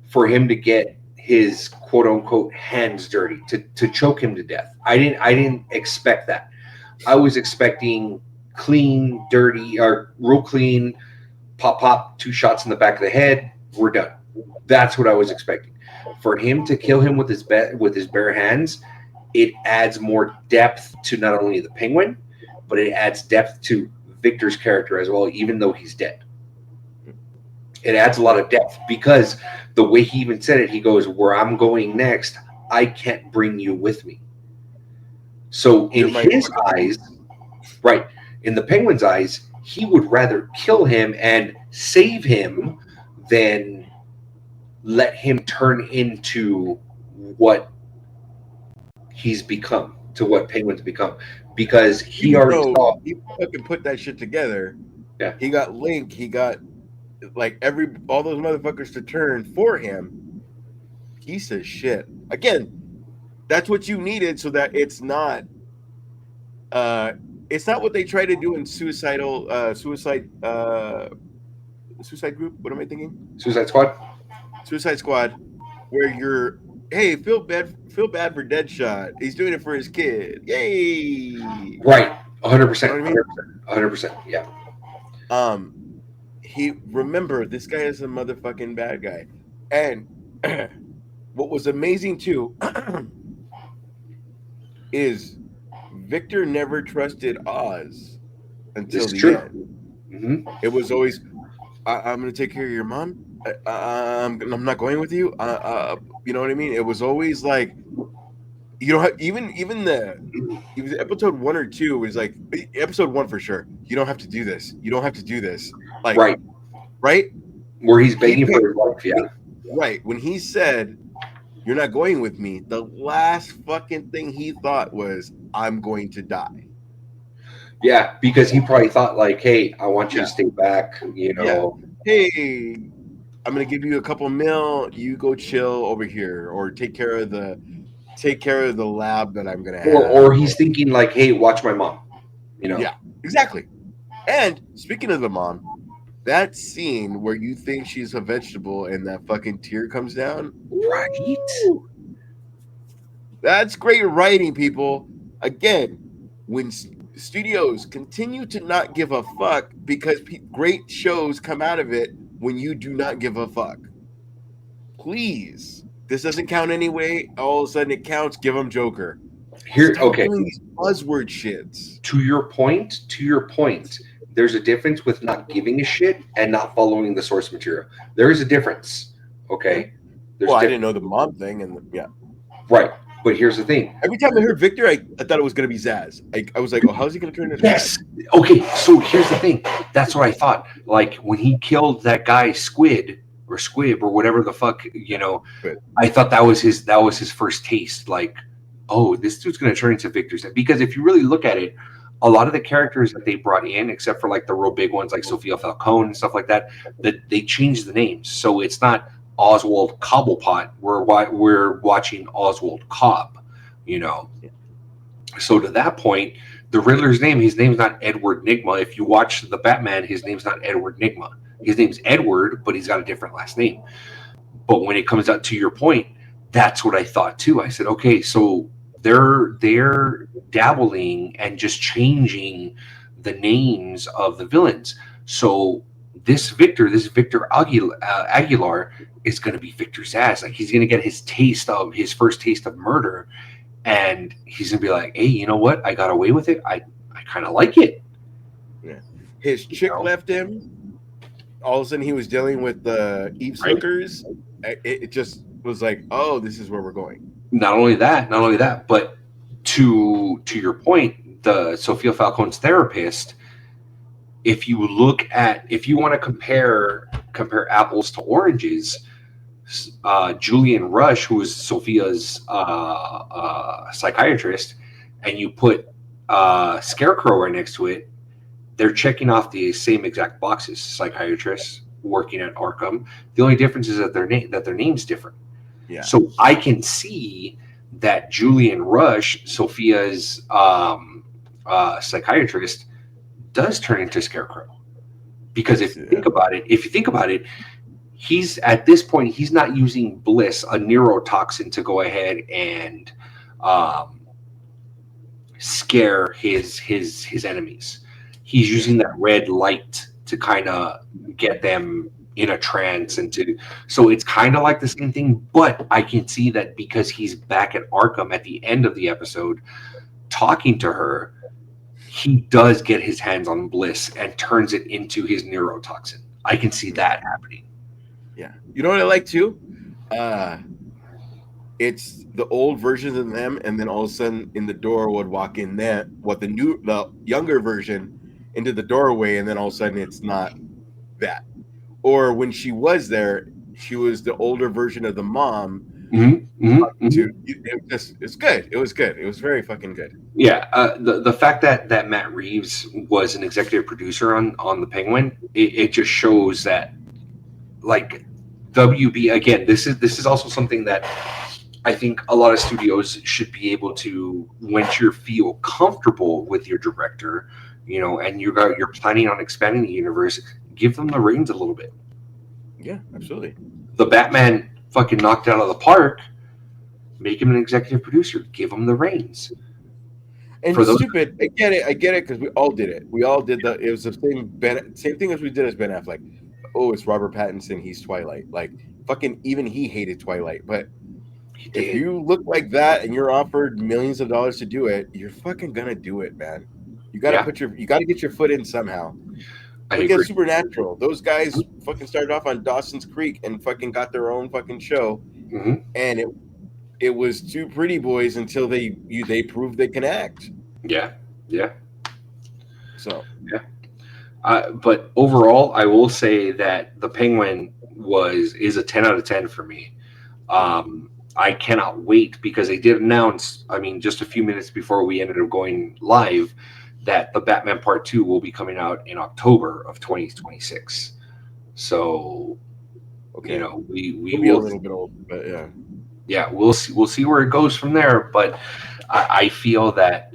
for him to get his quote unquote hands dirty to choke him to death. I didn't expect that. I was expecting clean, dirty, or real clean. Pop, 2 shots in the back of the head. We're done. That's what I was expecting. For him to kill him with his bare hands, it adds more depth to not only the Penguin, but it adds depth to Victor's character as well, even though he's dead. It adds a lot of depth because the way he even said it, he goes, "Where I'm going next, I can't bring you with me." So in his eyes, right, in the Penguin's eyes, he would rather kill him and save him than let him turn into what he's become, to what Penguin's become, because he already saw. He fucking put that shit together. Yeah, he got Link. He got like all those motherfuckers to turn for him. Piece of shit. Again, that's what you needed so that it's not what they try to do in Suicide Group. What am I thinking? Suicide Squad. Suicide Squad, where you're, hey, feel bad for Deadshot. He's doing it for his kid. Yay! Right, 100%, 100%. Yeah. Remember, this guy is a motherfucking bad guy, and what was amazing too is Victor never trusted Oz until the end. Mm-hmm. It was always, I'm going to take care of your mom. I'm not going with you. You know what I mean? It was always like, you know, even episode 1 or 2 was like, episode 1 for sure. You don't have to do this. You don't have to do this. Like, right? Where he's begging for his life. Yeah. Right. When he said, "You're not going with me," the last fucking thing he thought was, "I'm going to die." Yeah, because he probably thought like, "Hey, I want you to stay back." You know, hey, I'm gonna give you a couple mil. You go chill over here, or take care of the lab that I'm gonna have. Or he's thinking like, "Hey, watch my mom." You know. Yeah, exactly. And speaking of the mom, that scene where you think she's a vegetable and that fucking tear comes down, right? That's great writing, people. Again, when studios continue to not give a fuck because great shows come out of it when you do not give a fuck. Please, this doesn't count anyway. All of a sudden it counts. Give them Joker. Stop doing these buzzword shits. To your point, there's a difference with not giving a shit and not following the source material. There is a difference. Okay. I didn't know the mom thing, and right. But here's the thing. Every time I heard Victor, I thought it was going to be Zaz. I was like, "Oh, how's he going to turn into?" Yes. Okay. So here's the thing. That's what I thought. Like when he killed that guy, Squib or whatever the fuck, you know, I thought that was his first taste. Like, oh, this dude's going to turn into Victor Zaz. Because if you really look at it, a lot of the characters that they brought in, except for like the real big ones like Sophia Falcone and stuff like that, that they changed the names. So it's not Oswald Cobblepot. We're watching Oswald Cobb, you know. So to that point, the Riddler's his name's not Edward Nygma. If you watch the Batman, his name's not Edward Nygma. His name's Edward, but he's got a different last name. But when it comes out to your point, that's what I thought too. I said, okay, so they're dabbling and just changing the names of the villains. So this Victor Aguilar is going to be Victor Zaz. Like he's going to get his first taste of murder, and he's going to be like, "Hey, you know what? I got away with it. I kind of like it." Yeah. His chick left him. All of a sudden, he was dealing with the eavesdroppers. Right. It just was like, "Oh, this is where we're going." Not only that, but to your point, the Sophia Falcone's therapist. If you want to compare apples to oranges, Julian Rush, who is Sophia's psychiatrist, and you put Scarecrow right next to it, they're checking off the same exact boxes: psychiatrist, working at Arkham. The only difference is that their name's different. Yeah. So I can see that Julian Rush, Sophia's psychiatrist, does turn into Scarecrow. Because if you think about it, he's at this point he's not using Bliss, a neurotoxin, to go ahead and scare his enemies. He's using that red light to kind of get them in a trance so it's kind of like the same thing, but I can see that because he's back at Arkham at the end of the episode talking to her, he does get his hands on Bliss and turns it into his neurotoxin. I can see that happening. Yeah. You know what I like too? It's the old versions of them, and then all of a sudden in the door would walk in the younger version into the doorway, and then all of a sudden it's not that. Or when she was there, she was the older version of the mom. It's good. It was good. It was very fucking good. Yeah, the fact that Matt Reeves was an executive producer on the Penguin, it just shows that, like, WB again. This is also something that I think a lot of studios should be able to, once you feel comfortable with your director, and you're planning on expanding the universe, give them the reins a little bit. Yeah, absolutely. The Batman fucking knocked out of the park. Make him an executive producer. Give him the reins. And stupid. I get it, because we all did it. We all did it was the same thing as we did as Ben Affleck. Oh, it's Robert Pattinson. He's Twilight. Like, fucking even he hated Twilight. But if you look like that and you're offered millions of dollars to do it, you're fucking gonna do it, man. You gotta get your foot in somehow. Look at Supernatural. Those guys fucking started off on Dawson's Creek and fucking got their own fucking show, and it was two pretty boys until they proved they can act. Yeah. So but overall, I will say that the Penguin is a 10 out of 10 for me. I cannot wait, because they did announce, just a few minutes before we ended up going live, that the Batman Part 2 will be coming out in October of 2026. So, we we'll be a little bit old, but yeah, we'll see where it goes from there. But I feel that,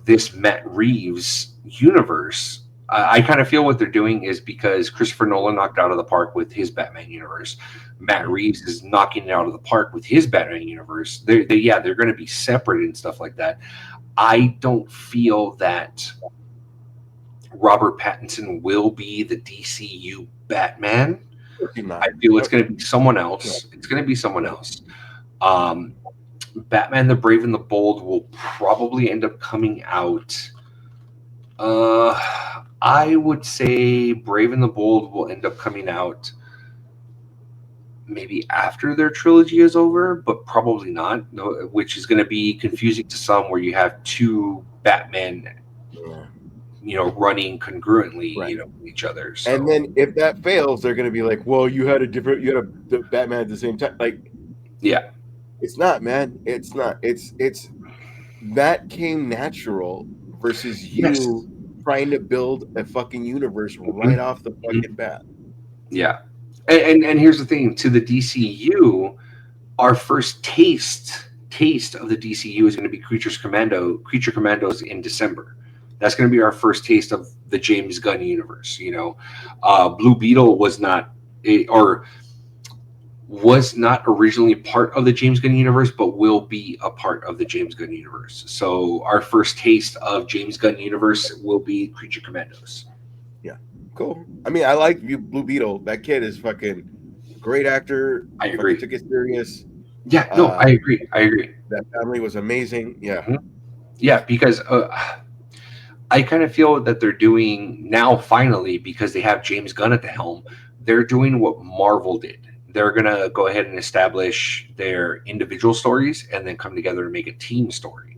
this Matt Reeves universe, I kind of feel what they're doing is because Christopher Nolan knocked out of the park with his Batman universe. Matt Reeves is knocking it out of the park with his Batman universe. They're going to be separate and stuff like that. I don't feel that Robert Pattinson will be the DCU Batman. I feel it's going to be someone else. It's going to be someone else. Batman the Brave and the Bold will probably end up coming out. I would say Brave and the Bold will end up coming out maybe after their trilogy is over, but probably not, which is going to be confusing to some, where you have two Batman, running congruently, with each other. So. And then if that fails, they're going to be like, well, you had a Batman at the same time. Like, yeah, it's not, man. It's not. It's that came natural versus you trying to build a fucking universe right off the fucking bat. Yeah. And here's the thing, to the DCU, our first taste of the DCU is going to be Creature Commandos in December. That's going to be our first taste of the James Gunn universe. Blue Beetle was not originally part of the James Gunn universe, but will be a part of the James Gunn universe. So our first taste of James Gunn universe will be Creature Commandos. Yeah, cool. I like Blue Beetle. That kid is fucking great actor. I agree. Took it serious. Yeah, no, I agree. That family was amazing. Yeah. Mm-hmm. Yeah, because I kind of feel that they're doing now, finally, because they have James Gunn at the helm, they're doing what Marvel did. They're going to go ahead and establish their individual stories and then come together and make a team story.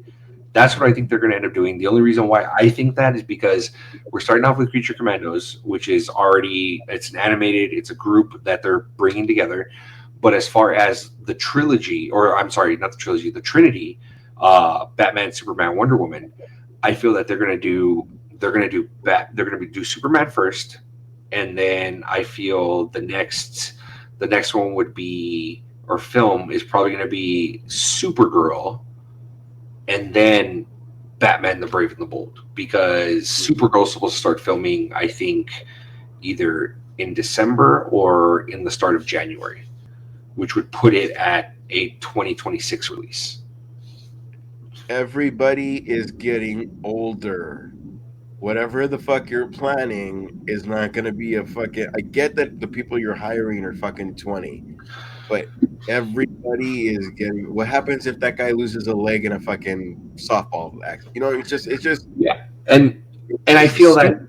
That's what I think they're going to end up doing. The only reason why I think that is because we're starting off with Creature Commandos, which is it's an animated, it's a group that they're bringing together. But as far as the trilogy, or I'm sorry, not the trilogy, the Trinity, Batman, Superman, Wonder Woman, I feel that they're going to do Superman first, and then I feel the next one would be, or film is probably going to be Supergirl, and then Batman the Brave and the Bold, because Supergirl's supposed to start filming, I think, either in December or in the start of January, which would put it at a 2026 release. Everybody is getting older. Whatever the fuck you're planning is not going to be a fucking. I get that the people you're hiring are fucking 20, but everybody is getting. What happens if that guy loses a leg in a fucking softball accident? You know, it's just Yeah, and I feel that,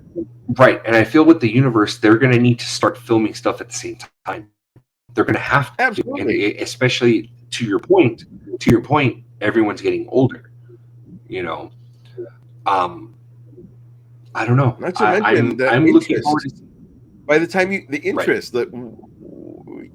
right, and I feel with the universe, they're going to need to start filming stuff at the same time. They're going to have to, absolutely, and especially to your point. Everyone's getting older. You know, I don't know. not to mention the I'm looking interest. forward to. By the time the interest, Right. the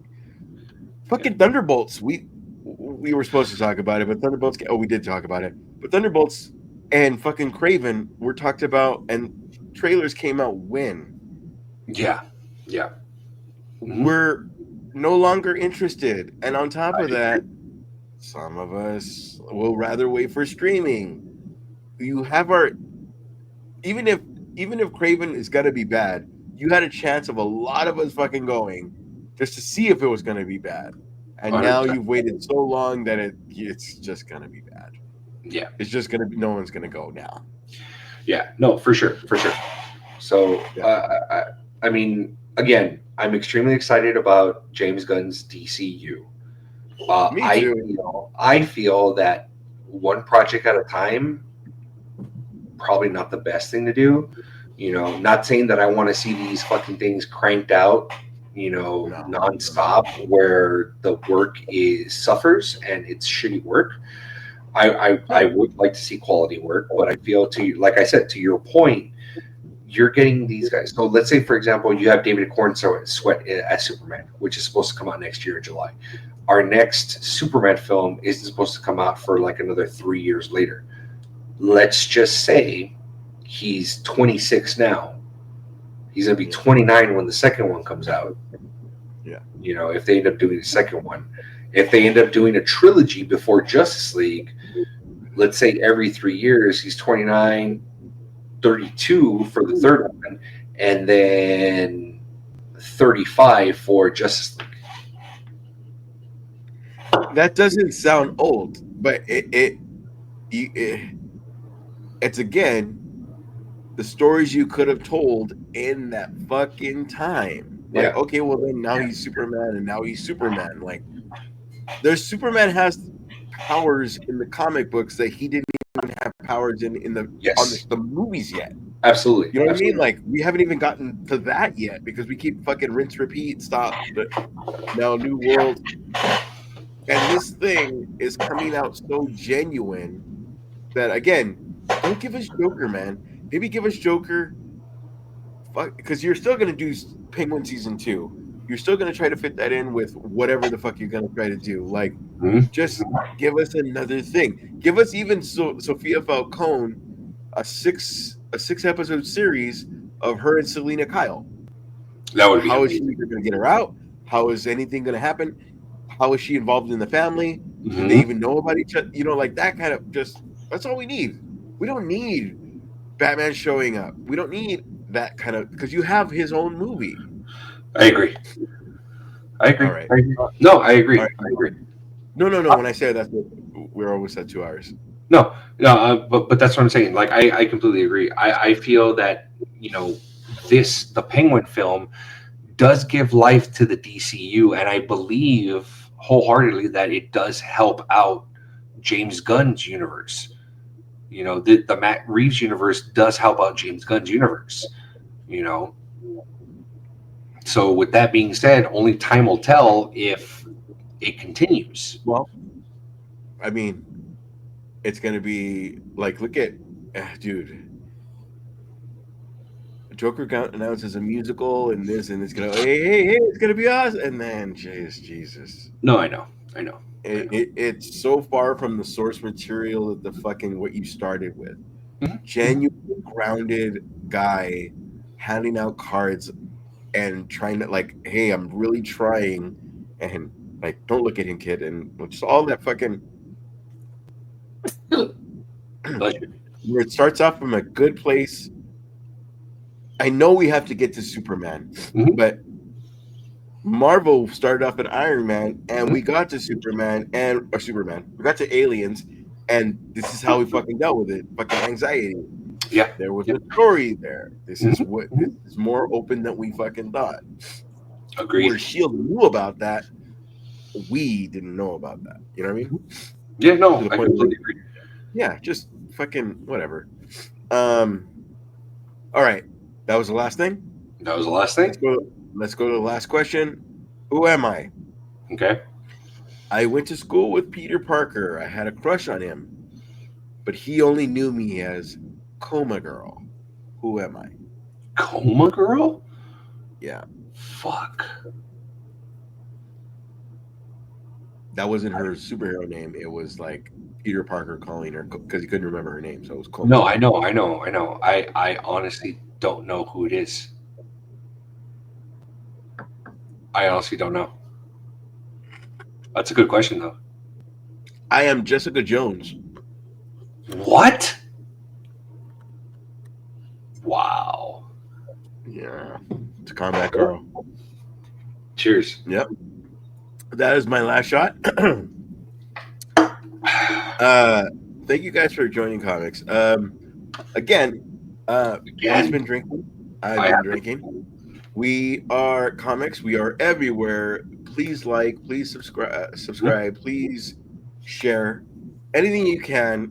fucking Thunderbolts, we were supposed to talk about it, but Thunderbolts. Oh, we did talk about it, but Thunderbolts and fucking Craven were talked about, and trailers came out when. Yeah. Mm-hmm. We're no longer interested, and on top of that, some of us will rather wait for streaming. You have our even if Craven is gonna be bad, you had a chance of a lot of us fucking going just to see if it was gonna be bad, and 100%. now you've waited so long that it's just gonna be bad. Yeah, it's just gonna be. No one's gonna go now. Yeah, no, for sure. So, I mean, again, I'm extremely excited about James Gunn's DCU. Me too. I feel that one project at a time, probably not the best thing to do. You know, not saying that I want to see these fucking things cranked out, nonstop, where the work suffers and it's shitty work. I would like to see quality work, but I feel, like I said, to your point, you're getting these guys. So let's say, for example, you have David Cornsweet as Superman, which is supposed to come out next year in July. Our next Superman film isn't supposed to come out for like another 3 years later. Let's just say he's 26 now. He's going to be 29 when the second one comes out. Yeah. You know, if they end up doing the second one. If they end up doing a trilogy before Justice League, let's say every 3 years, he's 29, 32 for the third one, and then 35 for Justice League. That doesn't sound old, but it's again the stories you could have told in that fucking time. Like, okay, well then now he's Superman, and now he's Superman. Like, there's Superman has powers in the comic books that he didn't even have powers in the movies yet. Absolutely. You know what I mean? Like, we haven't even gotten to that yet because we keep fucking rinse, repeat, stop. Now, New World. And this thing is coming out so genuine that, again, don't give us Joker, man. Maybe give us Joker. Fuck, because you're still going to do Penguin Season 2. You're still going to try to fit that in with whatever the fuck you're going to try to do. Like, just give us another thing. Give us even Sophia Falcone a six episode series of her and Selena Kyle. That would be How amazing. is she going to get her out? How is anything going to happen? How is she involved in the family? Do they even know about each other? You know, like that kind of that's all we need. We don't need Batman showing up. We don't need that kind of, because you have his own movie. I agree. All right. No, I agree. Right. I agree. No. When I say that, we're almost at 2 hours. No, but that's what I'm saying. Like, I completely agree. I feel that, the Penguin film does give life to the DCU, and I believe wholeheartedly that it does help out James Gunn's universe. The Matt Reeves universe does help out James Gunn's universe. So with that being said, only time will tell if it continues. Well, I mean, it's going to be like, look at, dude, Joker announces a musical and this, and it's going to, hey, it's going to be us. And then, Jesus. No, I know. It's so far from the source material that the fucking what you started with. Mm-hmm. Genuine, grounded guy handing out cards and trying to like, hey, I'm really trying, and like, don't look at him, kid, and just all that fucking. Where it starts off from a good place. I know we have to get to Superman, but Marvel started off at Iron Man, and we got to Superman or Superman. We got to Aliens, and this is how we fucking dealt with it. Fucking anxiety. Yeah. There was a story there. This is what this is more open than we fucking thought. Agreed. Where Shield knew about that, we didn't know about that. You know what I mean? Yeah, no, I completely agree. Yeah, just fucking whatever. All right. That was the last thing? That was the last thing? Let's go to the last question. Who am I? Okay. I went to school with Peter Parker. I had a crush on him, but he only knew me as Coma Girl. Who am I? Coma Girl? Yeah. Fuck. That wasn't her superhero name. It was like Peter Parker calling her because he couldn't remember her name. So it was Coma. No, I know. I honestly don't know who it is. I honestly don't know. That's a good question, though. I am Jessica Jones. What? Wow. Yeah. It's a Combat Girl. Cheers. Yep. That is my last shot. Thank you guys for joining Comix. Again, I've been drinking. I've been drinking. We are Comix. We are everywhere. Please like, please subscribe, please share anything you can.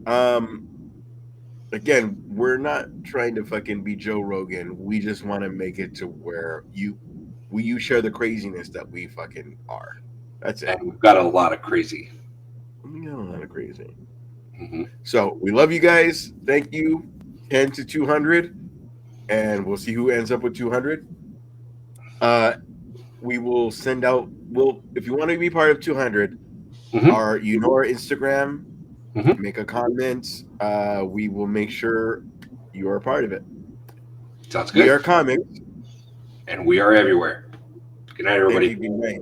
Again, we're not trying to fucking be Joe Rogan. We just want to make it to where you share the craziness that we fucking are. That's it. And we've got a lot of crazy. We got a lot of crazy. So we love you guys. Thank you. 10 to 200, and we'll see who ends up with 200. We will send out. If you want to be part of 200, our Instagram. Make a comment. We will make sure you are a part of it. Sounds good. We are Comix, and we are everywhere. Good night, everybody. Good night.